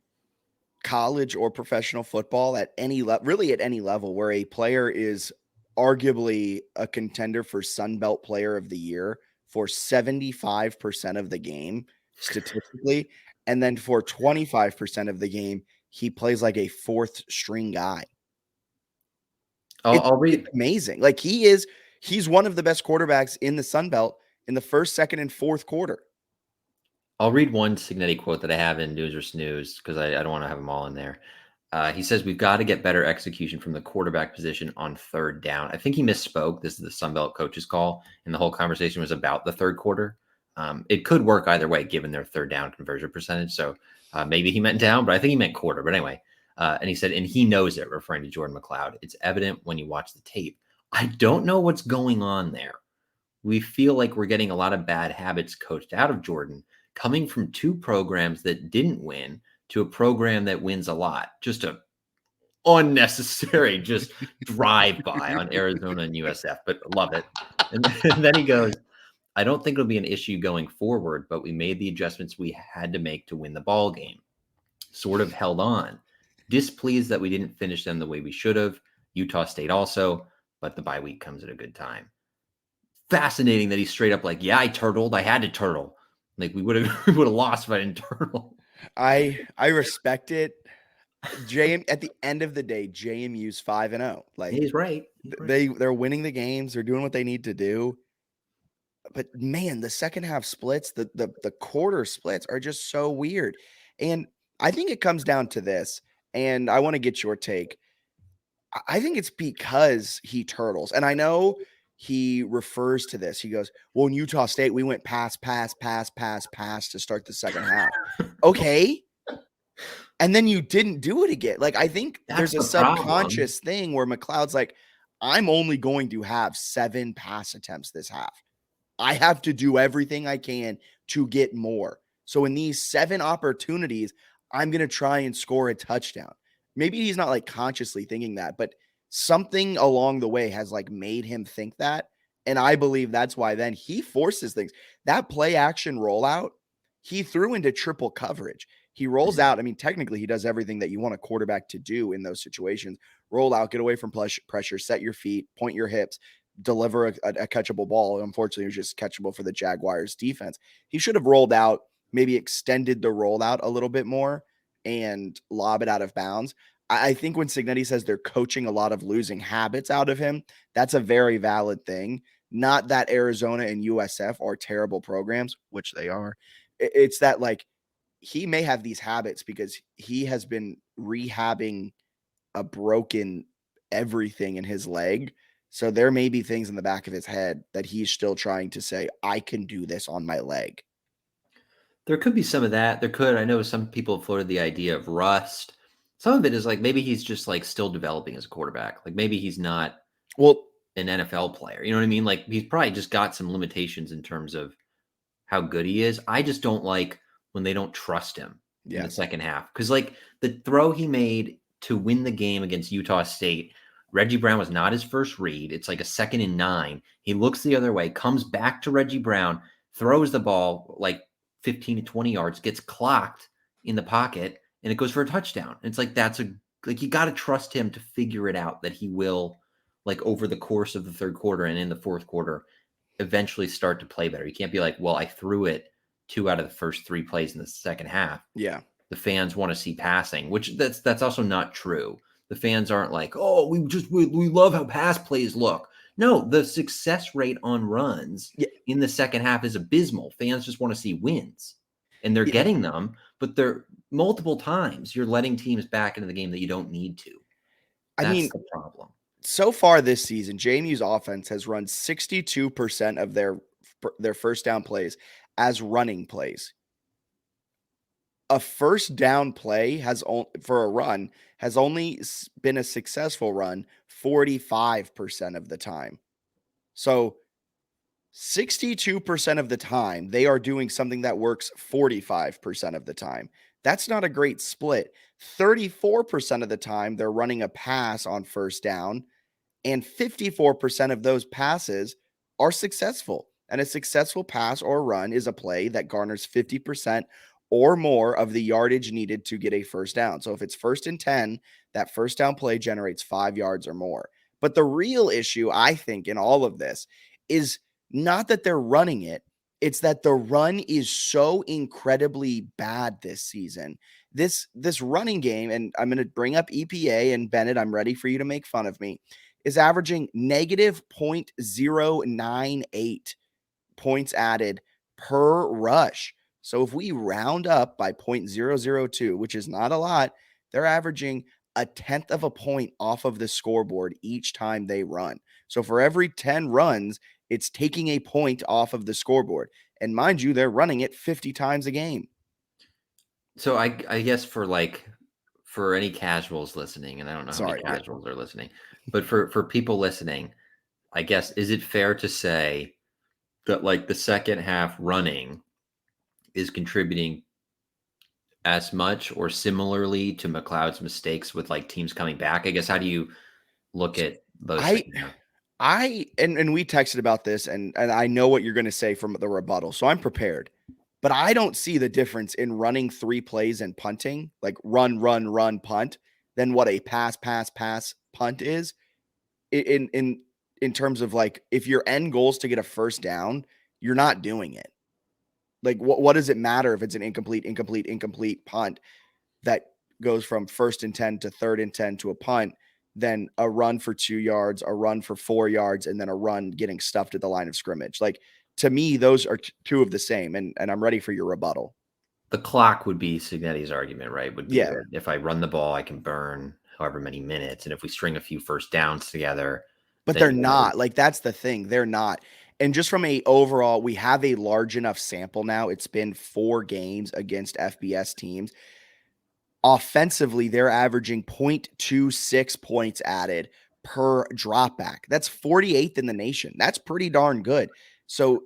college or professional football at any level, really at any level, where a player is arguably a contender for Sun Belt Player of the Year for 75% of the game statistically. And then for 25% of the game, he plays like a fourth string guy. I'll read. It's amazing. Like he's one of the best quarterbacks in the Sun Belt in the first, second, and fourth quarter. I'll read one Cignetti quote that I have in News or Snooze because I don't want to have them all in there. He says, we've got to get better execution from the quarterback position on third down. I think he misspoke. This is the Sun Belt coach's call, and the whole conversation was about the third quarter. It could work either way given their third down conversion percentage. So maybe he meant down, but I think he meant quarter. But anyway, and he said, and he knows it, referring to Jordan McLeod. It's evident when you watch the tape. I don't know what's going on there. We feel like we're getting a lot of bad habits coached out of Jordan, coming from 2 programs that didn't win to a program that wins a lot. Just a unnecessary just drive by on Arizona and USF, but love it. And then he goes, I don't think it'll be an issue going forward, but we made the adjustments we had to make to win the ball game. Sort of held on. Displeased that we didn't finish them the way we should have. Utah State also, but the bye week comes at a good time. Fascinating that he's straight up like, yeah, I turtled. I had to turtle. Like we would have lost if I didn't turtle. I respect it. At the end of the day, JMU's 5-0. Like He's right. They're winning the games. They're doing what they need to do. But man, the second half splits, the quarter splits are just so weird. And I think it comes down to this. And I want to get your take. I think it's because he turtles. And I know he refers to this. He goes, well, in Utah State, we went pass to start the second half. Okay. And then you didn't do it again. Like, I think there's a subconscious thing where McLeod's like, I'm only going to have 7 pass attempts this half. I have to do everything I can to get more. So in these 7 opportunities, I'm going to try and score a touchdown. Maybe he's not like consciously thinking that, but something along the way has like made him think that. And I believe that's why then he forces things. That play action rollout, he threw into triple coverage. He rolls out. I mean, technically he does everything that you want a quarterback to do in those situations. Roll out, get away from pressure, set your feet, point your hips, deliver a catchable ball. Unfortunately, it was just catchable for the Jaguars defense. He should have rolled out, maybe extended the rollout a little bit more and lob it out of bounds. I think when Cignetti says they're coaching a lot of losing habits out of him, that's a very valid thing. Not that Arizona and USF are terrible programs, which they are. It's that like he may have these habits because he has been rehabbing a broken everything in his leg. So there may be things in the back of his head that he's still trying to say, I can do this on my leg. There could be some of that. There could. I know some people have floated the idea of rust. Some of it is like maybe he's just like still developing as a quarterback. Like maybe he's not an NFL player. You know what I mean? Like he's probably just got some limitations in terms of how good he is. I just don't like when they don't trust him in the second half. Because like the throw he made to win the game against Utah State, Reggie Brown was not his first read. It's like a 2nd and 9. He looks the other way, comes back to Reggie Brown, throws the ball like 15 to 20 yards, gets clocked in the pocket, and it goes for a touchdown. And it's like, you got to trust him to figure it out that he will, like over the course of the third quarter and in the fourth quarter, eventually start to play better. You can't be like, well, I threw it 2 out of the first 3 plays in the second half. Yeah. The fans want to see passing, which that's also not true. The fans aren't like, oh, we love how pass plays look. No, the success rate on runs in the second half is abysmal. Fans just want to see wins, and they're getting them, but they're multiple times you're letting teams back into the game that you don't need to. That's mean, the problem. so far this season, JMU's offense has run 62% of their first down plays as running plays. A first down play for a run has only been a successful run 45% of the time. So 62% of the time, they are doing something that works 45% of the time. That's not a great split. 34% of the time, they're running a pass on first down, and 54% of those passes are successful. And a successful pass or run is a play that garners 50% or more of the yardage needed to get a first down. So if it's 1st and 10, that first down play generates 5 yards or more. But the real issue, I think, in all of this is not that they're running it. It's that the run is so incredibly bad this season. This running game, and I'm going to bring up EPA, and Bennett, I'm ready for you to make fun of me, is averaging negative 0.098 points added per rush. So if we round up by 0.002, which is not a lot, they're averaging a tenth of a point off of the scoreboard each time they run. So for every 10 runs, it's taking a point off of the scoreboard. And mind you, they're running it 50 times a game. So I guess for any casuals listening, and I don't know how many casuals are listening, but for people listening, I guess, is it fair to say that like the second half running is contributing as much or similarly to McLeod's mistakes with like teams coming back? I guess, how do you look at those things? And we texted about this, and I know what you're going to say from the rebuttal, so I'm prepared. But I don't see the difference in running 3 plays and punting, like run, punt, than what a pass, punt is. In terms of like, if your end goal is to get a first down, you're not doing it. Like, what does it matter if it's an incomplete punt that goes from 1st and 10 to 3rd and 10 to a punt, than a run for 2 yards, a run for 4 yards, and then a run getting stuffed at the line of scrimmage? Like, to me, those are two of the same, and I'm ready for your rebuttal. The clock would be Signetti's argument, right? Would be that if I run the ball, I can burn however many minutes, and if we string a few first downs together. But they're not. Like, that's the thing. They're not. And just from a overall, we have a large enough sample now. It's been 4 games against FBS teams. Offensively, they're averaging 0.26 points added per dropback. That's 48th in the nation. That's pretty darn good. So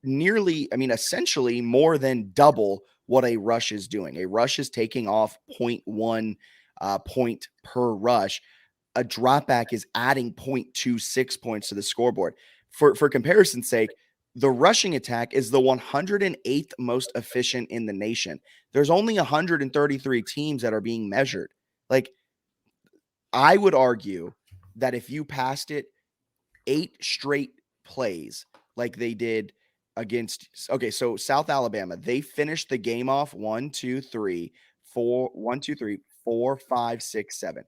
essentially more than double what a rush is doing. A rush is taking off 0.1 point per rush. A dropback is adding 0.26 points to the scoreboard. For comparison's sake, the rushing attack is the 108th most efficient in the nation. There's only 133 teams that are being measured. Like, I would argue that if you passed it 8 straight plays like they did against, so South Alabama, they finished the game off 1, 2, 3, 4, 5, 6, 7.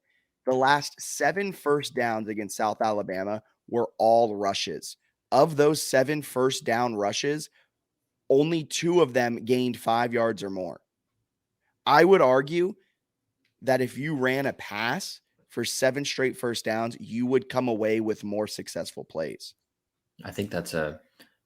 The last 7 first downs against South Alabama were all rushes. Of those 7 first down rushes, only 2 of them gained 5 yards or more. I would argue that if you ran a pass for 7 straight first downs, you would come away with more successful plays. I think that's a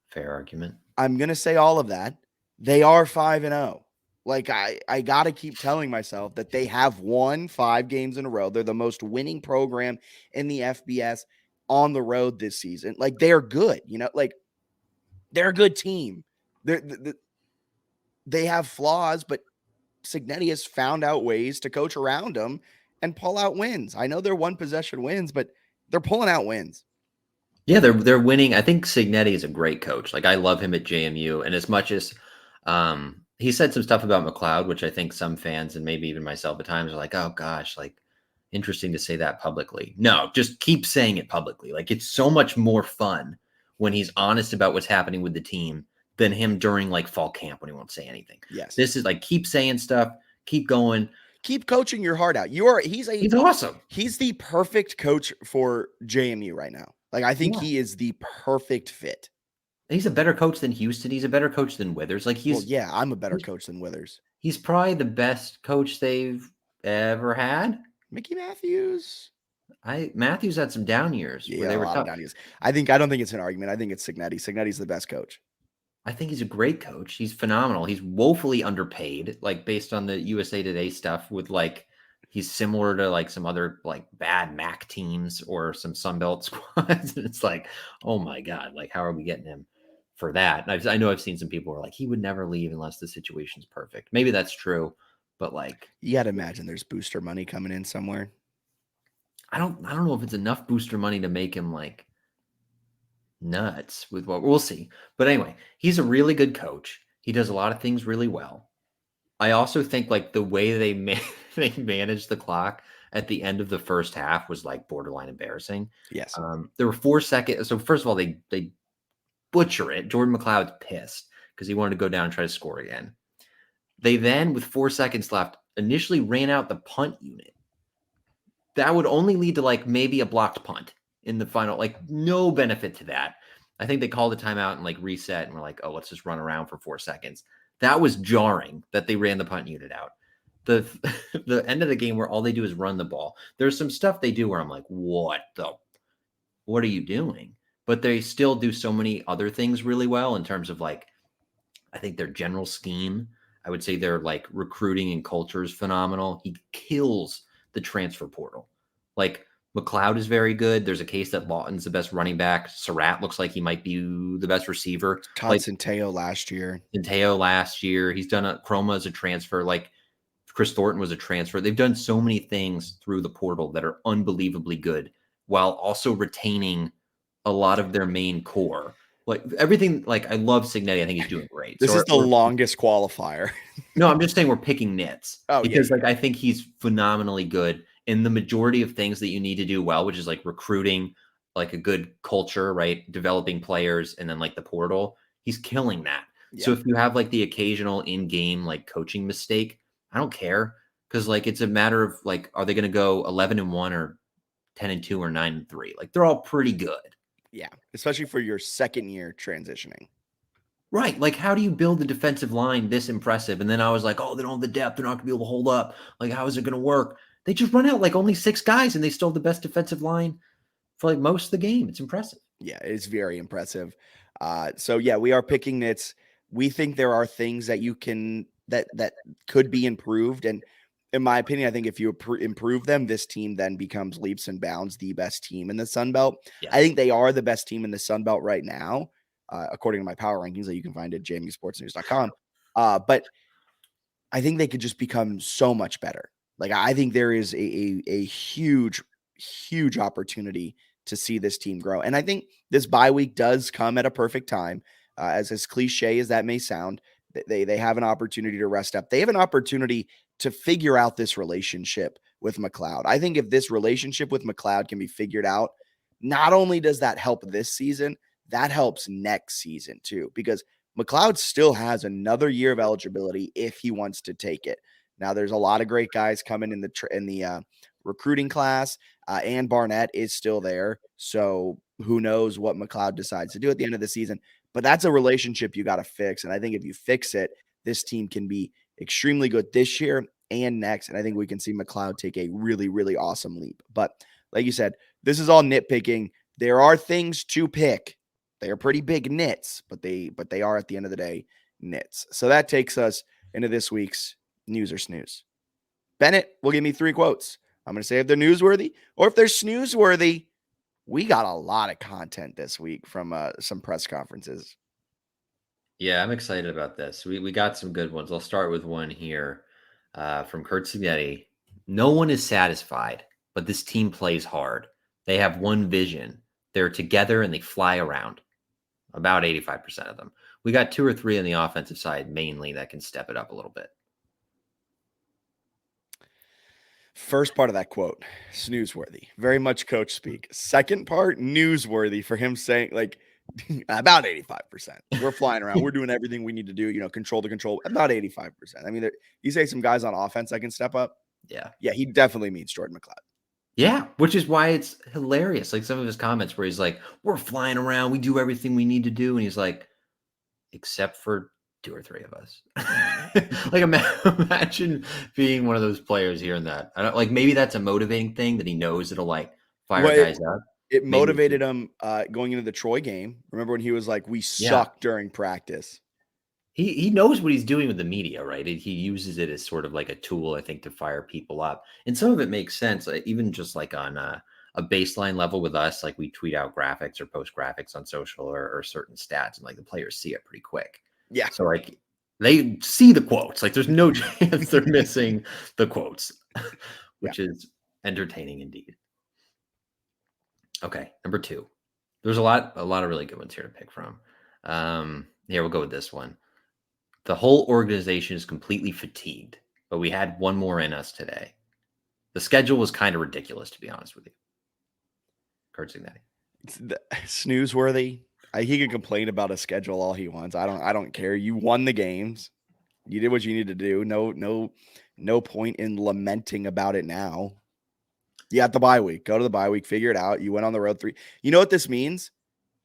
fair argument. I'm going to say all of that. They are 5-0. Like, I got to keep telling myself that they have won 5 games in a row. They're the most winning program in the FBS on the road this season. Like, they're good, like they're a good team. They have flaws, but Cignetti has found out ways to coach around them and pull out wins. I know they're 1 possession wins, but they're pulling out wins. Yeah, they're winning. I think Cignetti is a great coach. Like, I love him at JMU. And as much as he said some stuff about McLeod, which I think some fans and maybe even myself at times are like, oh gosh, like, interesting to say that publicly. No, just keep saying it publicly. Like, it's so much more fun when he's honest about what's happening with the team than him during like fall camp when he won't say anything. Yes. This is like, keep saying stuff, keep going. Keep coaching your heart out. He's awesome. He's the perfect coach for JMU right now. Like, I think he is the perfect fit. He's a better coach than Houston. He's a better coach than Withers. Like, I'm a better coach than Withers. He's probably the best coach they've ever had. Mickey Matthews. Matthews had some down years Yeah, where they a were lot tough. of down years. I don't think it's an argument. I think it's Signetti. Signetti's the best coach. I think he's a great coach. He's phenomenal. He's woefully underpaid, like based on the USA Today stuff with like he's similar to like some other like bad MAC teams or some Sunbelt squads. And it's like, oh my God, like how are we getting him for that? And I know I've seen some people who are like, he would never leave unless the situation's perfect. Maybe that's true, but like You got to imagine there's booster money coming in somewhere. I don't know if it's enough booster money to make him like nuts with what we'll see. But anyway, he's a really good coach. He does a lot of things really well. I also think like the way they they managed the clock at the end of the first half was like borderline embarrassing. Yes. There were 4 seconds. So first of all, they butcher it. Jordan McLeod's pissed because he wanted to go down and try to score again. They then, with 4 seconds left, initially ran out the punt unit. That would only lead to like maybe a blocked punt in the final, like no benefit to that. I think they called a timeout and like reset and were like, oh, let's just run around for 4 seconds. That was jarring that they ran the punt unit out. The end of the game where all they do is run the ball. There's some stuff they do where I'm like, what are you doing? But they still do so many other things really well in terms of like, I think their general scheme, I would say their like recruiting and culture is phenomenal. He kills the transfer portal. Like McLeod is very good. There's a case that Lawton's the best running back. Surratt looks like he might be the best receiver. Todd Like Centeio last year. Centeio last year. He's done Chroma as a transfer. Like Chris Thornton was a transfer. They've done so many things through the portal that are unbelievably good while also retaining a lot of their main core. Like everything, like I love Signetti. I think he's doing great. This is the longest qualifier. No, I'm just saying we're picking nits. Oh, because yeah. like I think he's phenomenally good in the majority of things that you need to do well, which is like recruiting, like a good culture, right? Developing players, and then like the portal. He's killing that. Yeah. So if you have like the occasional in-game like coaching mistake, I don't care because like it's a matter of like, are they going to go 11-1 or 10-2 or 9-3? Like they're all pretty good. Yeah, especially for your second year transitioning. Right. Like, how do you build the defensive line this impressive? And then I was like, oh, they don't have the depth. They're not going to be able to hold up. Like, how is it going to work? They just run out like only 6 guys and they still have the best defensive line for like most of the game. It's impressive. Yeah, it's very impressive. So yeah, we are picking nits. We think there are things that you can that could be improved, and in my opinion, I think if you improve them, this team then becomes leaps and bounds the best team in the Sun Belt. Yeah. I think they are the best team in the Sun Belt right now, according to my power rankings that you can find at jmusportsnews.com. But I think they could just become so much better. Like I think there is a huge opportunity to see this team grow. And I think this bye week does come at a perfect time. As cliche as that may sound, they have an opportunity to rest up. They have an opportunity to figure out this relationship with McLeod. I think if this relationship with McLeod can be figured out, not only does that help this season, that helps next season too, because McLeod still has another year of eligibility if he wants to take it. Now, there's a lot of great guys coming in the recruiting class, and Barnett is still there. So who knows what McLeod decides to do at the end of the season. But that's a relationship you got to fix. And I think if you fix it, this team can be extremely good this year and next. And I think we can see McLeod take a really, really awesome leap. But like you said, this is all nitpicking. There are things to pick. They are pretty big nits, but they are at the end of the day nits. So that takes us into this week's news or snooze. Bennett will give me 3 quotes. I'm going to say if they're newsworthy or if they're snoozeworthy. We got a lot of content this week from some press conferences. Yeah, I'm excited about this. We got some good ones. I'll start with one here from Kurt Signetti. No one is satisfied, but this team plays hard. They have one vision. They're together and they fly around. About 85% of them. We got 2 or 3 on the offensive side, mainly, that can step it up a little bit. First part of that quote, snoozeworthy, very much coach speak. Second part, newsworthy for him saying like about 85%. We're flying around. We're doing everything we need to do, control the control. About 85%. I mean, you say some guys on offense that can step up. Yeah. Yeah, he definitely means Jordan McLeod. Yeah, which is why it's hilarious. Like some of his comments where he's like, we're flying around. We do everything we need to do. And he's like, except for 2 or 3 of us. Like imagine being one of those players hearing that. I don't like, maybe that's a motivating thing that he knows it'll like fire Well, guys up. It Maybe motivated him going into the Troy game. Remember when he was like, "We suck during practice." He knows what he's doing with the media, right? He uses it as sort of like a tool, I think, to fire people up. And some of it makes sense, even just like on a baseline level with us, like we tweet out graphics or post graphics on social or certain stats, and like the players see it pretty quick. Yeah. So like they see the quotes. Like there's no chance they're missing the quotes, which is entertaining indeed. Okay, number 2. There's a lot of really good ones here to pick from. Here we'll go with this one. The whole organization is completely fatigued, but we had one more in us today. The schedule was kind of ridiculous, to be honest with you. Kurt Signetti. It's snoozeworthy. He can complain about a schedule all he wants. I don't care. You won the games. You did what you needed to do. No point in lamenting about it now. You got the bye week. Go to the bye week. Figure it out. You went on the road 3. You know what this means?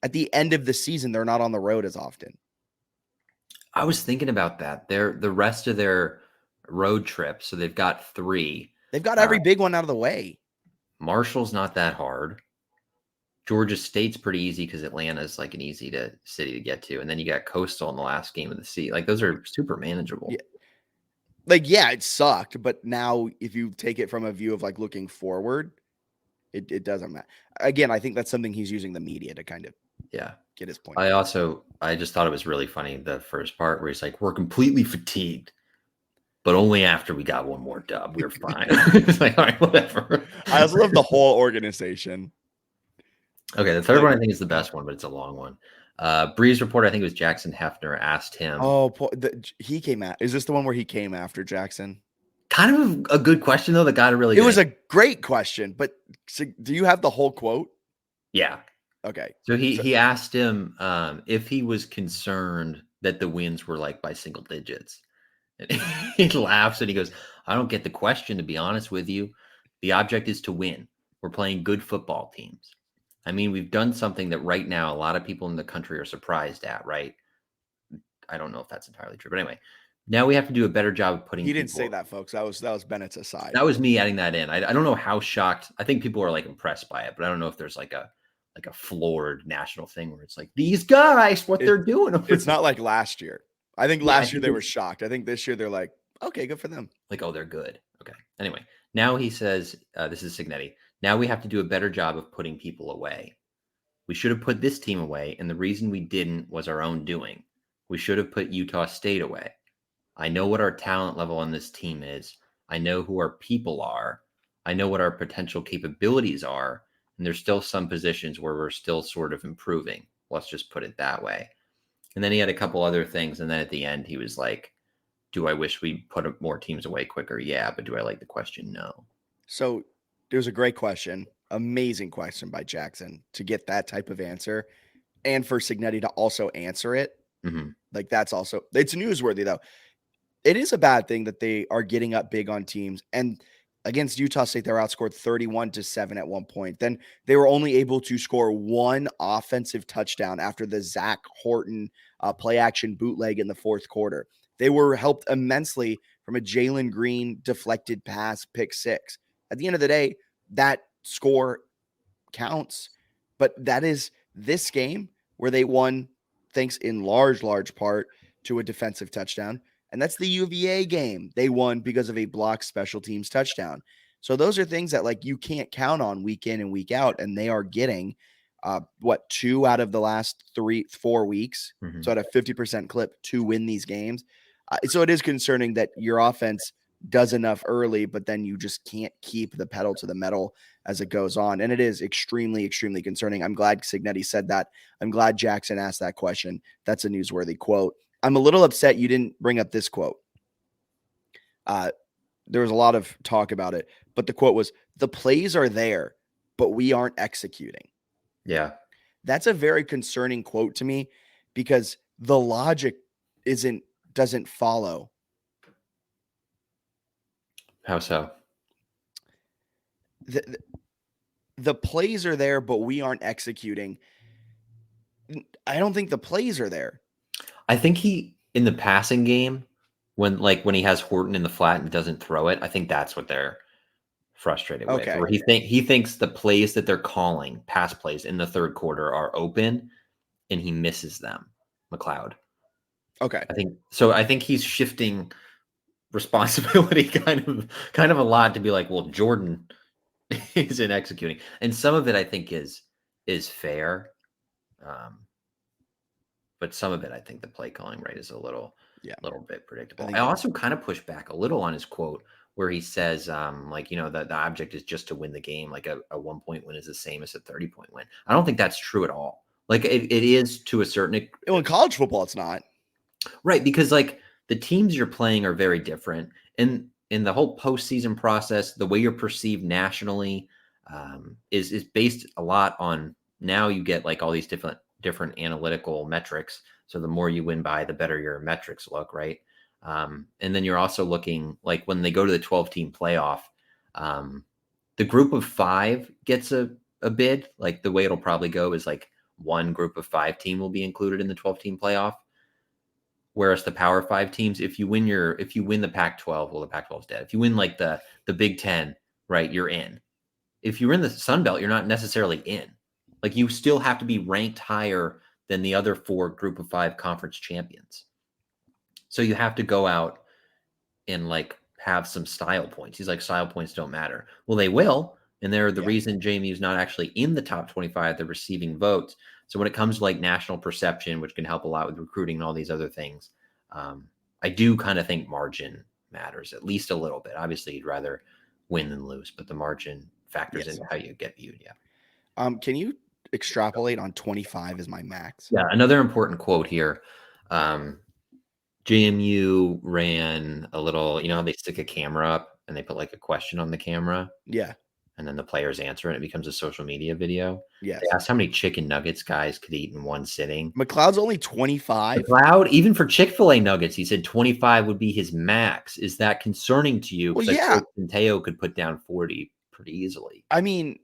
At the end of the season, they're not on the road as often. I was thinking about that. The rest of their road trip, so they've got 3. They've got every big one out of the way. Marshall's not that hard. Georgia State's pretty easy because Atlanta's like an easy city to get to. And then you got Coastal in the last game of the season. Like those are super manageable. Yeah. It sucked. But now if you take it from a view of like looking forward, it doesn't matter. Again, I think that's something he's using the media to kind of get his point. I just thought it was really funny, the first part where he's like, we're completely fatigued, but only after we got one more dub. We're fine. It's like, all right, whatever. I also love the whole organization. Okay, the third one I think is the best one, but it's a long one. Breeze Report, I think it was Jackson Hefner, asked him. He came out. Is this the one where he came after Jackson? Kind of a good question, though, that got it really good. It was a great question, but do you have the whole quote? Yeah. Okay. So he asked him if he was concerned that the wins were like by single digits. And he laughs and he goes, I don't get the question, to be honest with you. The object is to win. We're playing good football teams. I mean, we've done something that right now a lot of people in the country are surprised at, right? I don't know if that's entirely true, but anyway, now we have to do a better job of putting. He didn't say that, folks. That was Bennett's aside. That was me adding that in. I don't know how shocked. I think people are like impressed by it, but I don't know if there's like a floored national thing where it's like these guys, they're doing. It's not like last year. I think last year they were shocked. I think this year they're like, okay, good for them. Like, oh, they're good. Okay. Anyway, now he says, this is Signetti. Now we have to do a better job of putting people away. We should have put this team away, and the reason we didn't was our own doing. We should have put Utah State away. I know what our talent level on this team is. I know who our people are. I know what our potential capabilities are. And there's still some positions where we're still sort of improving. Let's just put it that way. And then he had a couple other things. And then at the end, he was like, do I wish we put more teams away quicker? Yeah. But do I like the question? No. So there's a great question. Amazing question by Jackson to get that type of answer. And for Signetti to also answer it. Mm-hmm. Like it's newsworthy though. It is a bad thing that they are getting up big on teams. And against Utah State, they were outscored 31-7 at one point. Then they were only able to score one offensive touchdown after the Zach Horton play action bootleg in the fourth quarter. They were helped immensely from a Jalen Green deflected pass, pick 6. At the end of the day, that score counts. But that is this game where they won thanks in large part to a defensive touchdown. And that's the UVA game. They won because of a blocked special teams touchdown. So those are things that like you can't count on week in and week out. And they are getting 2 out of the last 4 weeks. Mm-hmm. So at a 50% clip to win these games. So it is concerning that your offense does enough early, but then you just can't keep the pedal to the metal as it goes on. And it is extremely, extremely concerning. I'm glad Signetti said that. I'm glad Jackson asked that question. That's a newsworthy quote. I'm a little upset you didn't bring up this quote. There was a lot of talk about it, but the quote was, the plays are there, but we aren't executing. Yeah. That's a very concerning quote to me because the logic doesn't follow. How so? The plays are there, but we aren't executing. I don't think the plays are there. I think he, in the passing game, when he has Horton in the flat and doesn't throw it, I think that's what they're frustrated with, Okay. where he thinks the plays that they're calling, pass plays in the third quarter, are open, and he misses them. McLeod. Okay. I think he's shifting responsibility kind of a lot to be like, well, Jordan isn't executing, and some of it I think is fair, but some of it I think the play calling right is a little bit predictable. I also kind of push back a little on his quote where he says, like, you know, that the object is just to win the game. Like a 1-point win is the same as a 30-point win. I don't think that's true at all. Like it is to a certain. Well, in college football, it's not. Right, because like the teams you're playing are very different, and in the whole postseason process, the way you're perceived nationally is based a lot on, now you get like all these different analytical metrics. So the more you win by, the better your metrics look, right? And then you're also looking, like when they go to the 12-team playoff, the group of 5 gets a bid. Like the way it'll probably go is like one group of 5 team will be included in the 12-team playoff. Whereas the Power 5 teams, if you win the Pac-12, well, the Pac-12 is dead. If you win like the Big Ten, right, you're in. If you're in the Sun Belt, you're not necessarily in. Like you still have to be ranked higher than the other 4 group of 5 conference champions. So you have to go out and like have some style points. He's like, style points don't matter. Well, they will. And they're the reason JMU is not actually in the top 25. They're receiving votes. So when it comes to like national perception, which can help a lot with recruiting and all these other things, I do kind of think margin matters at least a little bit. Obviously, you'd rather win than lose, but the margin factors into how you get viewed. Yeah. Can you extrapolate on 25 as my max? Yeah. Another important quote here. JMU ran a little, you know how they stick a camera up and they put like a question on the camera? Yeah. And then the players answer and it becomes a social media video. Yes. They asked how many chicken nuggets guys could eat in one sitting. McLeod's only 25. McLeod, even for Chick-fil-A nuggets, he said 25 would be his max. Is that concerning to you? Well, yeah. Teo could put down 40 pretty easily. I mean,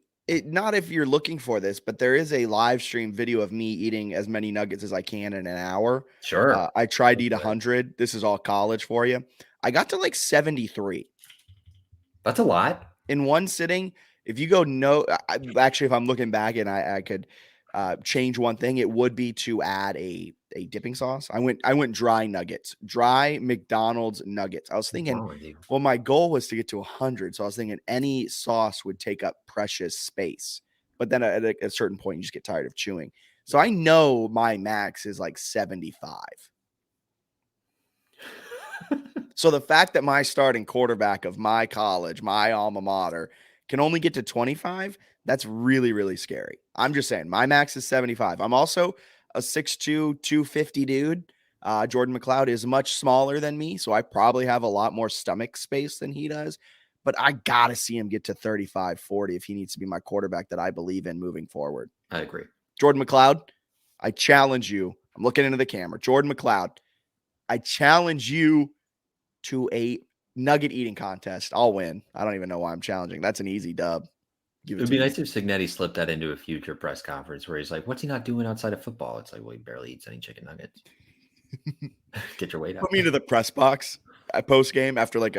not if you're looking for this, but there is a live stream video of me eating as many nuggets as I can in an hour. Sure. I tried to eat 100. This is all college for you. I got to like 73. That's a lot. In one sitting. If you go actually, if I'm looking back and I could change one thing, it would be to add a dipping sauce. I went dry nuggets, dry McDonald's nuggets. I was thinking, well, my goal was to get to 100. So I was thinking any sauce would take up precious space. But then at a certain point, you just get tired of chewing. So I know my max is like 75. So the fact that my starting quarterback of my college, my alma mater, can only get to 25, that's really, really scary. I'm just saying, my max is 75. I'm also a 6'2", 250 dude. Jordan McLeod is much smaller than me, so I probably have a lot more stomach space than he does. But I got to see him get to 35, 40 if he needs to be my quarterback that I believe in moving forward. I agree. Jordan McLeod, I challenge you. I'm looking into the camera. Jordan McLeod, I challenge you to a nugget eating contest. I'll win. I don't even know why I'm challenging. That's an easy dub. It would be nice if Cignetti slipped that into a future press conference where he's like, what's he not doing outside of football? It's like, well, he barely eats any chicken nuggets. Get your weight up. Put me into the press box at post game after like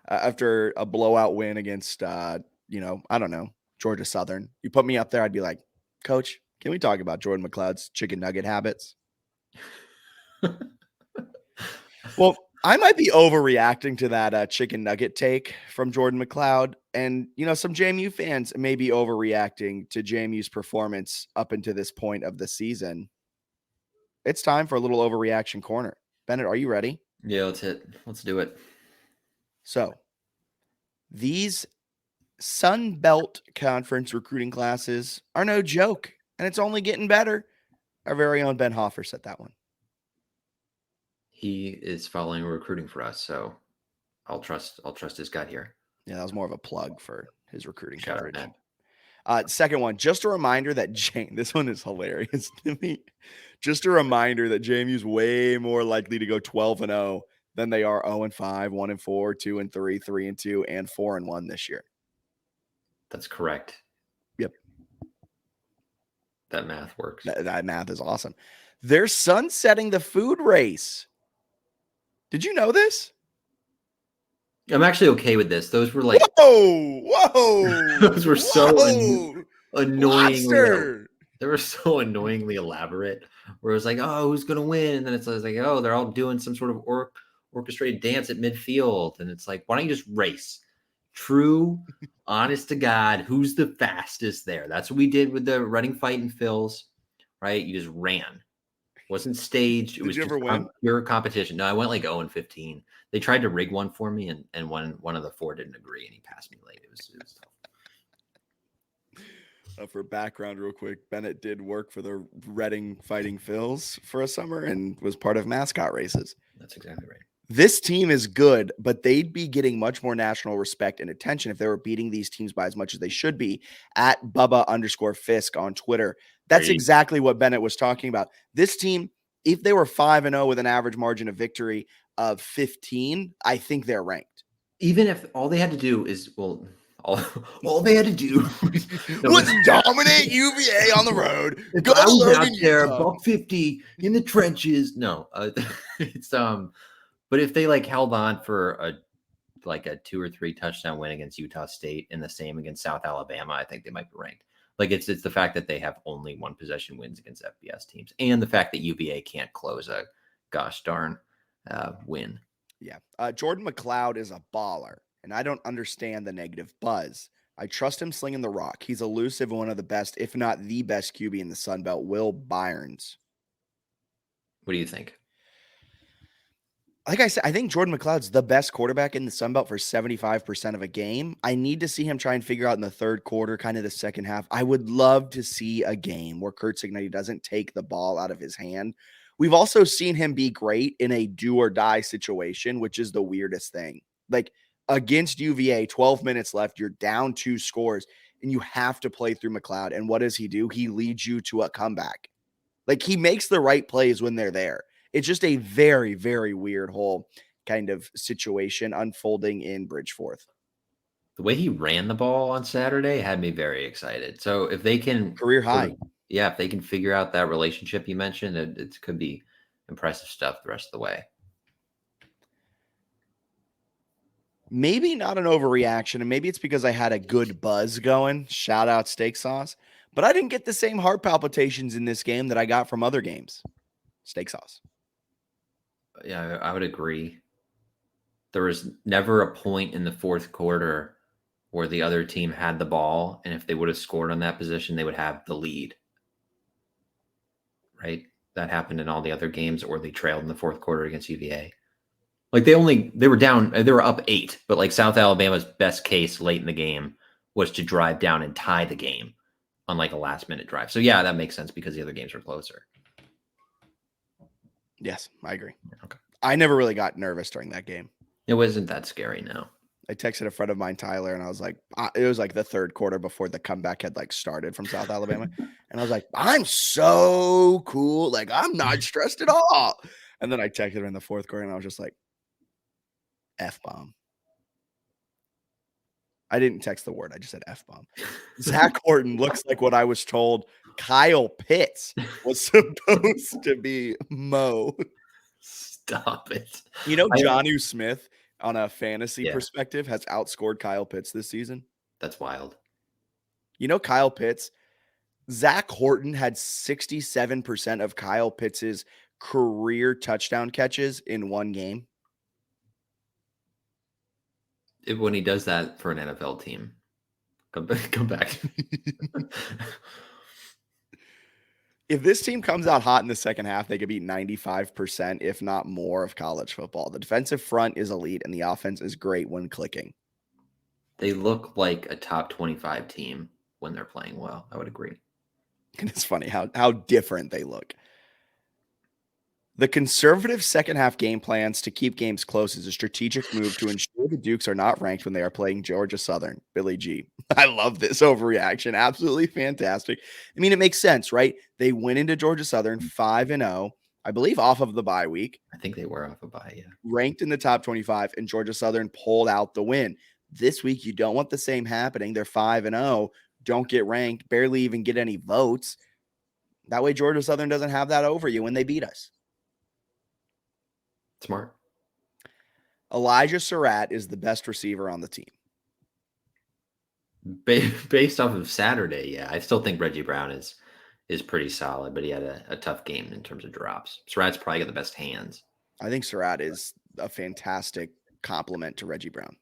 after a blowout win against I don't know, Georgia Southern. You put me up there, I'd be like, Coach, can we talk about Jordan McLeod's chicken nugget habits? Well, I might be overreacting to that chicken nugget take from Jordan McLeod. And, some JMU fans may be overreacting to JMU's performance up until this point of the season. It's time for a little overreaction corner. Bennett, are you ready? Yeah, let's do it. So, these Sun Belt Conference recruiting classes are no joke, and it's only getting better. Our very own Ben Hoffer said that one. He is following recruiting for us, so I'll trust his gut here. Yeah, that was more of a plug for his recruiting Shout coverage. out, second one, just a reminder that this one is hilarious to me. Just a reminder that JMU's way more likely to go 12-0 than they are 0-5, 1-4, 2-3, 3-2, and 4-1 this year. That's correct. Yep. That math works. That math is awesome. They're sunsetting the food race. Did you know this? I'm actually okay with this. Those were like Whoa. those were so Whoa. annoyingly Lobster. they were so annoyingly elaborate. Where it was like, oh, who's gonna win? And then it's like, oh, they're all doing some sort of orchestrated dance at midfield, and it's like, why don't you just race? True, honest to God, who's the fastest there? That's what we did with the running fight and fills, right? You just ran. Wasn't staged. It Did was you just ever win? pure competition. No, I went like 0-15. They tried to rig one for me, and one of the four didn't agree, and he passed me late. It was tough. For background, real quick, Bennett did work for the Reading Fighting Phils for a summer and was part of mascot races. That's exactly right. This team is good, but they'd be getting much more national respect and attention if they were beating these teams by as much as they should be. At Bubba_Fisk on Twitter. That's Great. exactly what Bennett was talking about. This team, if they were 5-0 with an average margin of victory of 15, I think they're ranked. Even if all they had to do is, well, all they had to do was dominate UVA on the road. If Go I to was out Logan, there, Utah. $150 in the trenches. No, it's but if they like held on for a 2 or 3 touchdown win against Utah State and the same against South Alabama, I think they might be ranked. Like it's the fact that they have only 1 possession wins against FBS teams, and the fact that UVA can't close a gosh darn win. Yeah, Jordan McLeod is a baller, and I don't understand the negative buzz. I trust him slinging the rock. He's elusive and one of the best, if not the best QB in the Sun Belt. Will Byers. What do you think? Like I said, I think Jordan McLeod's the best quarterback in the Sun Belt for 75% of a game. I need to see him try and figure out in the third quarter, kind of the second half. I would love to see a game where Kurt Cignetti doesn't take the ball out of his hand. We've also seen him be great in a do or die situation, which is the weirdest thing. Like against UVA, 12 minutes left, you're down 2 scores, and you have to play through McLeod. And what does he do? He leads you to a comeback. Like he makes the right plays when they're there. It's just a very, very weird whole kind of situation unfolding in Bridgeforth. The way he ran the ball on Saturday had me very excited. So if they can Career high. If they can figure out that relationship you mentioned, it could be impressive stuff the rest of the way. Maybe not an overreaction, and maybe it's because I had a good buzz going. Shout out Steak Sauce. But I didn't get the same heart palpitations in this game that I got from other games. Steak Sauce. Yeah, I would agree. There was never a point in the fourth quarter where the other team had the ball, and if they would have scored on that position, they would have the lead. Right? That happened in all the other games, or they trailed in the fourth quarter against UVA. Like they were up 8, but like South Alabama's best case late in the game was to drive down and tie the game on like a last minute drive. So yeah, that makes sense because the other games were closer. Yes, I agree. Okay. I never really got nervous during that game. It wasn't that scary, no. I texted a friend of mine, Tyler, and I was like, it was like the third quarter before the comeback had like started from South Alabama. And I was like, I'm so cool. Like, I'm not stressed at all. And then I texted her in the fourth quarter and I was just like, F-bomb. I didn't text the word. I just said F-bomb. Zach Horton looks like what I was told Kyle Pitts was supposed to be Mo. Stop it. You know, Jonnu Smith, on a fantasy perspective, has outscored Kyle Pitts this season. That's wild. You know, Kyle Pitts, Zach Horton had 67% of Kyle Pitts's career touchdown catches in one game. When he does that for an NFL team, come back. If this team comes out hot in the second half, they could beat 95%, if not more, of college football. The defensive front is elite, and the offense is great when clicking. They look like a top 25 team when they're playing well. I would agree. And it's funny how different they look. The conservative second half game plans to keep games close is a strategic move to ensure the Dukes are not ranked when they are playing Georgia Southern. Billy G. I love this overreaction. Absolutely fantastic. I mean, it makes sense, right? They went into Georgia Southern 5-0, I believe off of the bye week. I think they were off a bye, yeah. Ranked in the top 25, and Georgia Southern pulled out the win. This week, you don't want the same happening. They're 5-0, don't get ranked, barely even get any votes. That way, Georgia Southern doesn't have that over you when they beat us. Smart. Elijah Surratt is the best receiver on the team. Based off of Saturday, yeah. I still think Reggie Brown is pretty solid, but he had a tough game in terms of drops. Surratt's probably got the best hands. I think Surratt is a fantastic complement to Reggie Brown.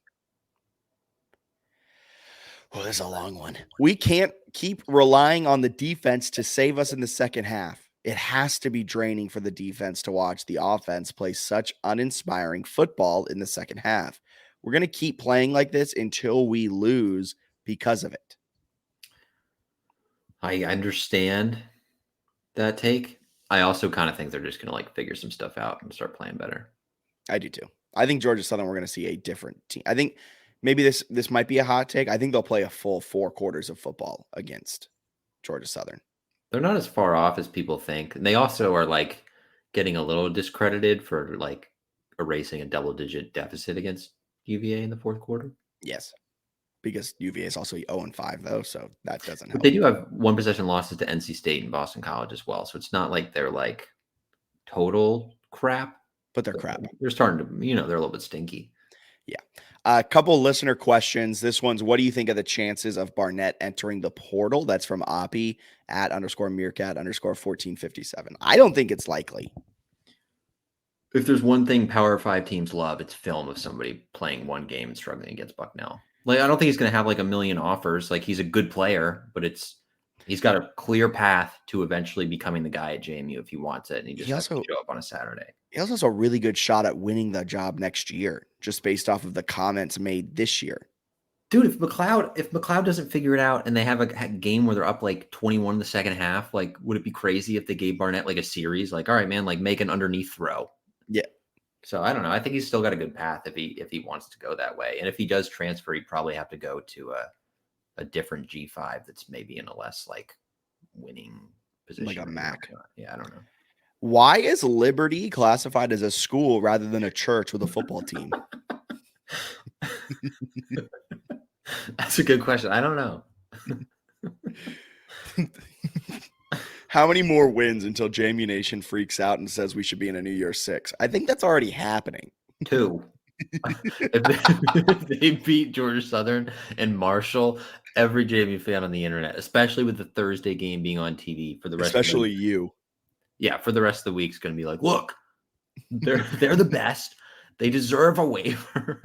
Oh, this is a long one. We can't keep relying on the defense to save us in the second half. It has to be draining for the defense to watch the offense play such uninspiring football in the second half. We're going to keep playing like this until we lose because of it. I understand that take. I also kind of think they're just going to like figure some stuff out and start playing better. I do too. I think Georgia Southern, we're going to see a different team. I think maybe this might be a hot take. I think they'll play a full 4 quarters of football against Georgia Southern. They're not as far off as people think. And they also are like getting a little discredited for like erasing a double-digit deficit against UVA in the fourth quarter. Yes. Because UVA is also 0-5 though, so that doesn't help. But they do have 1 possession losses to NC State and Boston College as well. So it's not like they're like total crap. But they're crap. They're starting to, they're a little bit stinky. Yeah. A couple listener questions. This one's, what do you think of the chances of Barnett entering the portal? That's from Oppie at _Meerkat_1457. I don't think it's likely. If there's one thing Power 5 teams love, it's film of somebody playing one game and struggling against Bucknell. Like, I don't think he's going to have like a million offers. Like, he's a good player, but he's got a clear path to eventually becoming the guy at JMU if he wants it. And he just has to show up on a Saturday. He also has a really good shot at winning the job next year, just based off of the comments made this year. Dude, if McLeod doesn't figure it out and they have a game where they're up like 21 in the second half, like, would it be crazy if they gave Barnett like a series? Like, all right, man, like make an underneath throw. Yeah. So I don't know. I think he's still got a good path if he wants to go that way. And if he does transfer, he'd probably have to go to a different G5 that's maybe in a less like winning position. Like a MAC. Yeah, I don't know. Why is Liberty classified as a school rather than a church with a football team? That's a good question. I don't know. How many more wins until JMU Nation freaks out and says we should be in a New Year's 6? I think that's already happening. 2. If they beat Georgia Southern and Marshall, every JMU fan on the internet, especially with the Thursday game being on TV for the rest especially of the you. Yeah, for the rest of the week, it's going to be like, look, they're the best. They deserve a waiver.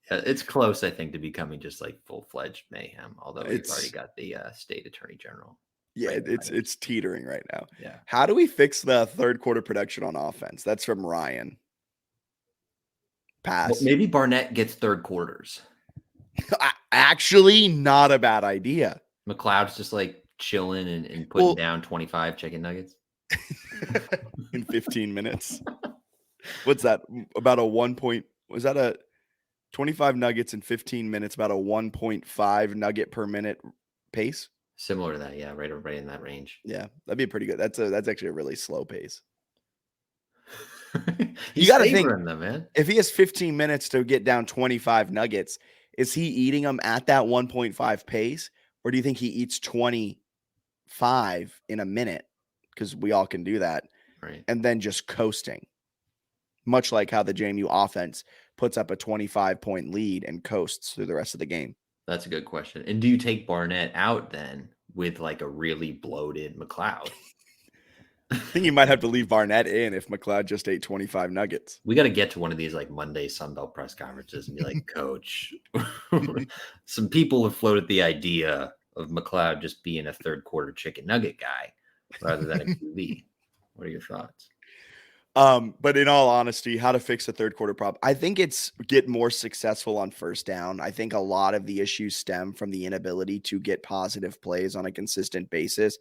Yeah, it's close, I think, to becoming just like full-fledged mayhem, although we've already got the state attorney general. Yeah, it's teetering right now. Yeah. How do we fix the third quarter production on offense? That's from Ryan. Pass. Well, maybe Barnett gets third quarters. Actually, not a bad idea. McLeod's just like chilling and putting down 25 chicken nuggets in 15 minutes. What's that? About a 1 point? Was that a 25 nuggets in 15 minutes? About a 1.5 nugget per minute pace. Similar to that, yeah, right in that range. Yeah, that'd be pretty good. That's actually a really slow pace. You got to think, them, man. If he has 15 minutes to get down 25 nuggets, is he eating them at that 1.5 pace, or do you think he eats 25 in a minute? Because we all can do that, right? And then just coasting, much like how the JMU offense puts up a 25-point lead and coasts through the rest of the game. That's a good question. And do you take Barnett out then with like a really bloated McLeod? I think you might have to leave Barnett in if McLeod just ate 25 nuggets. We got to get to one of these like Monday Sunbelt press conferences and be like, Coach, some people have floated the idea of McLeod just being a third quarter chicken nugget guy rather than a QB. What are your thoughts? But in all honesty, how to fix a third quarter problem. I think it's get more successful on first down. I think a lot of the issues stem from the inability to get positive plays on a consistent basis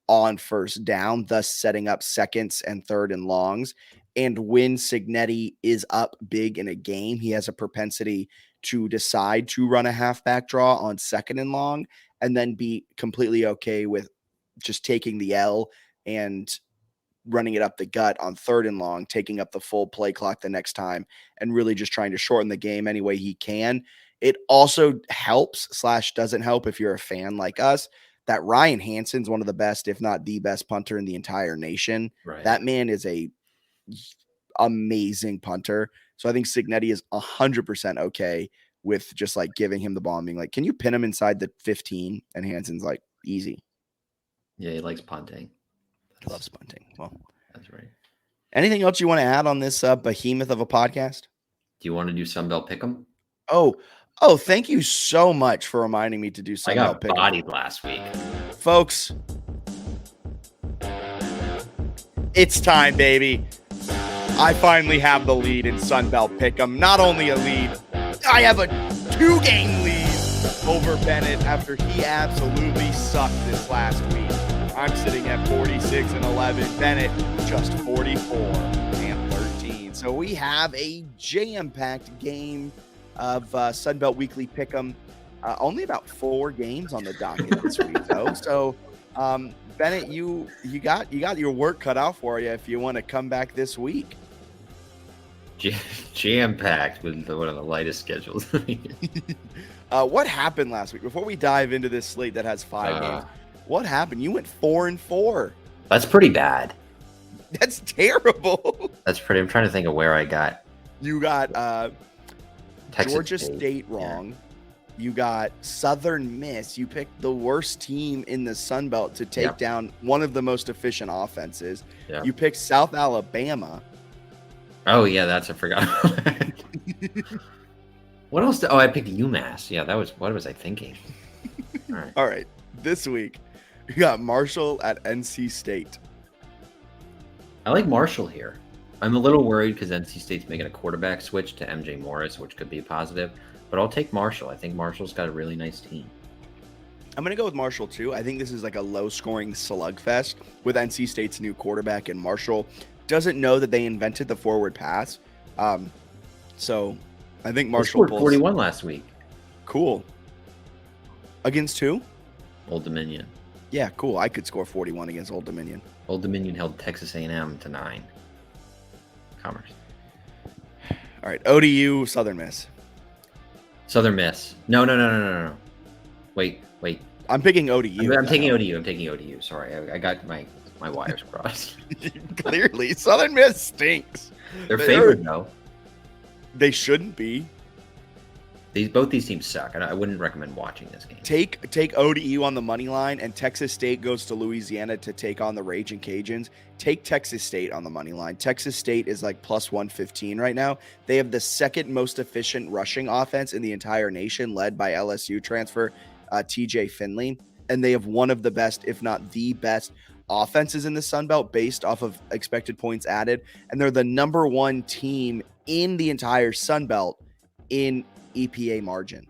on first down, thus setting up seconds and third and longs. And when Signetti is up big in a game, he has a propensity to decide to run a halfback draw on second and long and then be completely okay with just taking the L and running it up the gut on third and long, taking up the full play clock the next time, and really just trying to shorten the game any way he can. It also helps / doesn't help if you're a fan like us that Ryan Hansen's one of the best, if not the best punter in the entire nation. Right. That man is a amazing punter So I think Cignetti is 100% okay with just like giving him the ball and being like, can you pin him inside the 15? And Hansen's like, easy. Yeah, he likes punting. He loves punting. Well, That's right. anything else you want to add on this behemoth of a podcast? Do you want to do Sunbelt Pick'em? Oh, thank you so much for reminding me to do I Sunbelt got Pick'em. bodied last week. Folks, it's time, baby. I finally have the lead in Sunbelt Pick'em. Not only a lead, I have a 2-game lead over Bennett after he absolutely sucked this last week. I'm sitting at 46-11. Bennett just 44-13. So we have a jam-packed game of Sunbelt Weekly Pick'em. Only about 4 games on the docket this week, though. So, Bennett, you got your work cut out for you if you want to come back this week. Jam-packed with one of the lightest schedules. What happened last week? Before we dive into this slate that has 5 games, what happened? You went 4-4. That's pretty bad. That's terrible. That's pretty. I'm trying to think of where I got. You got Texas Georgia State wrong. Yeah. You got Southern Miss. You picked the worst team in the Sun Belt to take down one of the most efficient offenses. Yeah. You picked South Alabama. Oh, yeah, that's I forgot. What else? I picked UMass. Yeah, what was I thinking? All right. All right. This week, you got Marshall at NC State. I like Marshall here. I'm a little worried because NC State's making a quarterback switch to MJ Morris, which could be positive. But I'll take Marshall. I think Marshall's got a really nice team. I'm going to go with Marshall, too. I think this is like a low-scoring slugfest with NC State's new quarterback, and Marshall doesn't know that they invented the forward pass. So I think Marshall scored 41 last week. Cool. Against who? Old Dominion. Yeah, cool. I could score 41 against Old Dominion. Old Dominion held Texas A&M to 9. Commerce. All right, ODU, Southern Miss. Southern Miss. No. Wait. I'm picking ODU. I'm taking ODU. Sorry, I got my wires crossed. Clearly, Southern Miss stinks. They're favored, though. They shouldn't be. Both these teams suck, and I wouldn't recommend watching this game. Take ODU on the money line, and Texas State goes to Louisiana to take on the Raging Cajuns. Take Texas State on the money line. Texas State is like plus 115 right now. They have the second most efficient rushing offense in the entire nation, led by LSU transfer TJ Finley, and they have one of the best, if not the best, offenses in the Sun Belt based off of expected points added, and they're the number 1 team in the entire Sun Belt in EPA margin.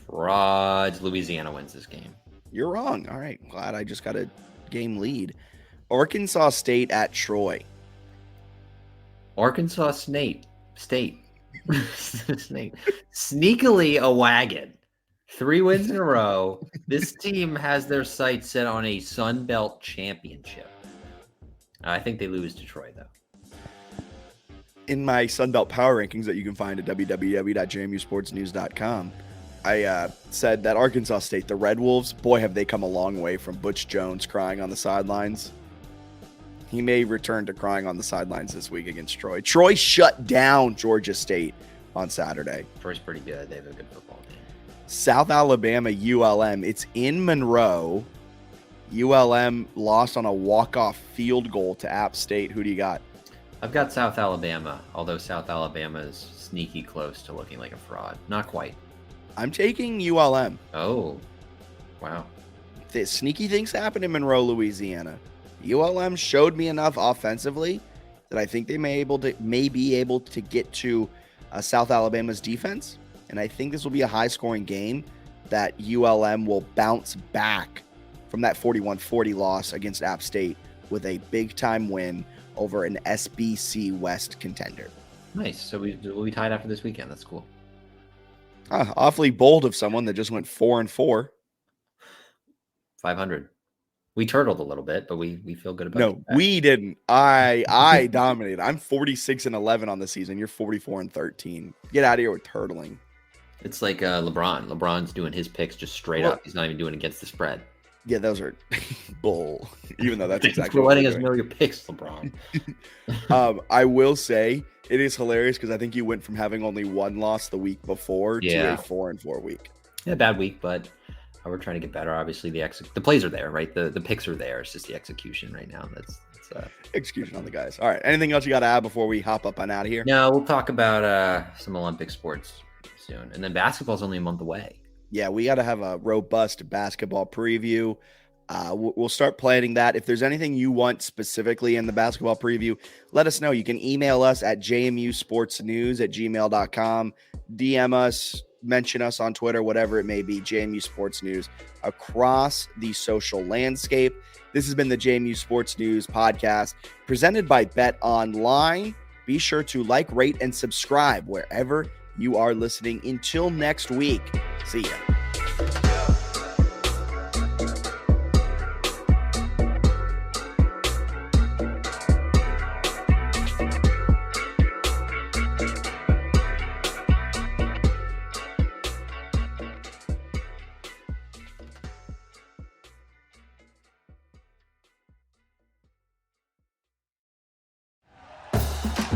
Frauds. Louisiana wins this game. You're wrong. All right. Glad I just got a game lead. Arkansas State at Troy. Arkansas State. Snake. Sneakily a wagon. 3 wins in a row. This team has their sights set on a Sun Belt championship. I think they lose to Troy, though. In my Sunbelt Power Rankings that you can find at www.jmusportsnews.com, I said that Arkansas State, the Red Wolves, boy, have they come a long way from Butch Jones crying on the sidelines. He may return to crying on the sidelines this week against Troy. Troy shut down Georgia State on Saturday. Troy's pretty good. They have a good football team. South Alabama, ULM. It's in Monroe. ULM lost on a walk-off field goal to App State. Who do you got? I've got South Alabama, although South Alabama is sneaky close to looking like a fraud. Not quite. I'm taking ULM. Oh, wow. The sneaky things happen in Monroe, Louisiana. ULM showed me enough offensively that I think they may be able to get to South Alabama's defense. And I think this will be a high-scoring game that ULM will bounce back from that 41-40 loss against App State with a big-time win over an SBC West contender. Nice. So we'll be tied after this weekend. That's cool. Awfully bold of someone that just went 4-4. 500. We turtled a little bit, but we feel good about it. No, we didn't. I dominated. I'm 46-11 on the season. You're 44-13. Get out of here with turtling. It's like LeBron. LeBron's doing his picks just straight up. He's not even doing against the spread. Yeah, those are bull. Even though that's Thanks exactly for what letting we're us doing. know your picks, LeBron. I will say it is hilarious because I think you went from having only one loss the week before to Yeah. a 4-4 week. Yeah, bad week, but we're trying to get better. Obviously, the plays are there, right? The picks are there. It's just the execution right now. That's Execution on the guys. All right. Anything else you got to add before we hop up on out of here? No, we'll talk about some Olympic sports soon, and then basketball's only a month away. Yeah, we got to have a robust basketball preview. We'll start planning that. If there's anything you want specifically in the basketball preview, let us know. You can email us at jmusportsnews@gmail.com, DM us, mention us on Twitter, whatever it may be, JMU Sports News across the social landscape. This has been the JMU Sports News podcast presented by Bet Online. Be sure to like, rate, and subscribe wherever you are listening. Until next week, see ya.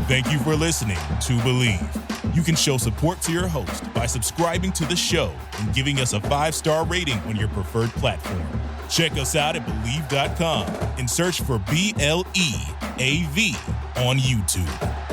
Thank you for listening to Believe. You can show support to your host by subscribing to the show and giving us a 5-star rating on your preferred platform. Check us out at Believe.com and search for BLEAV on YouTube.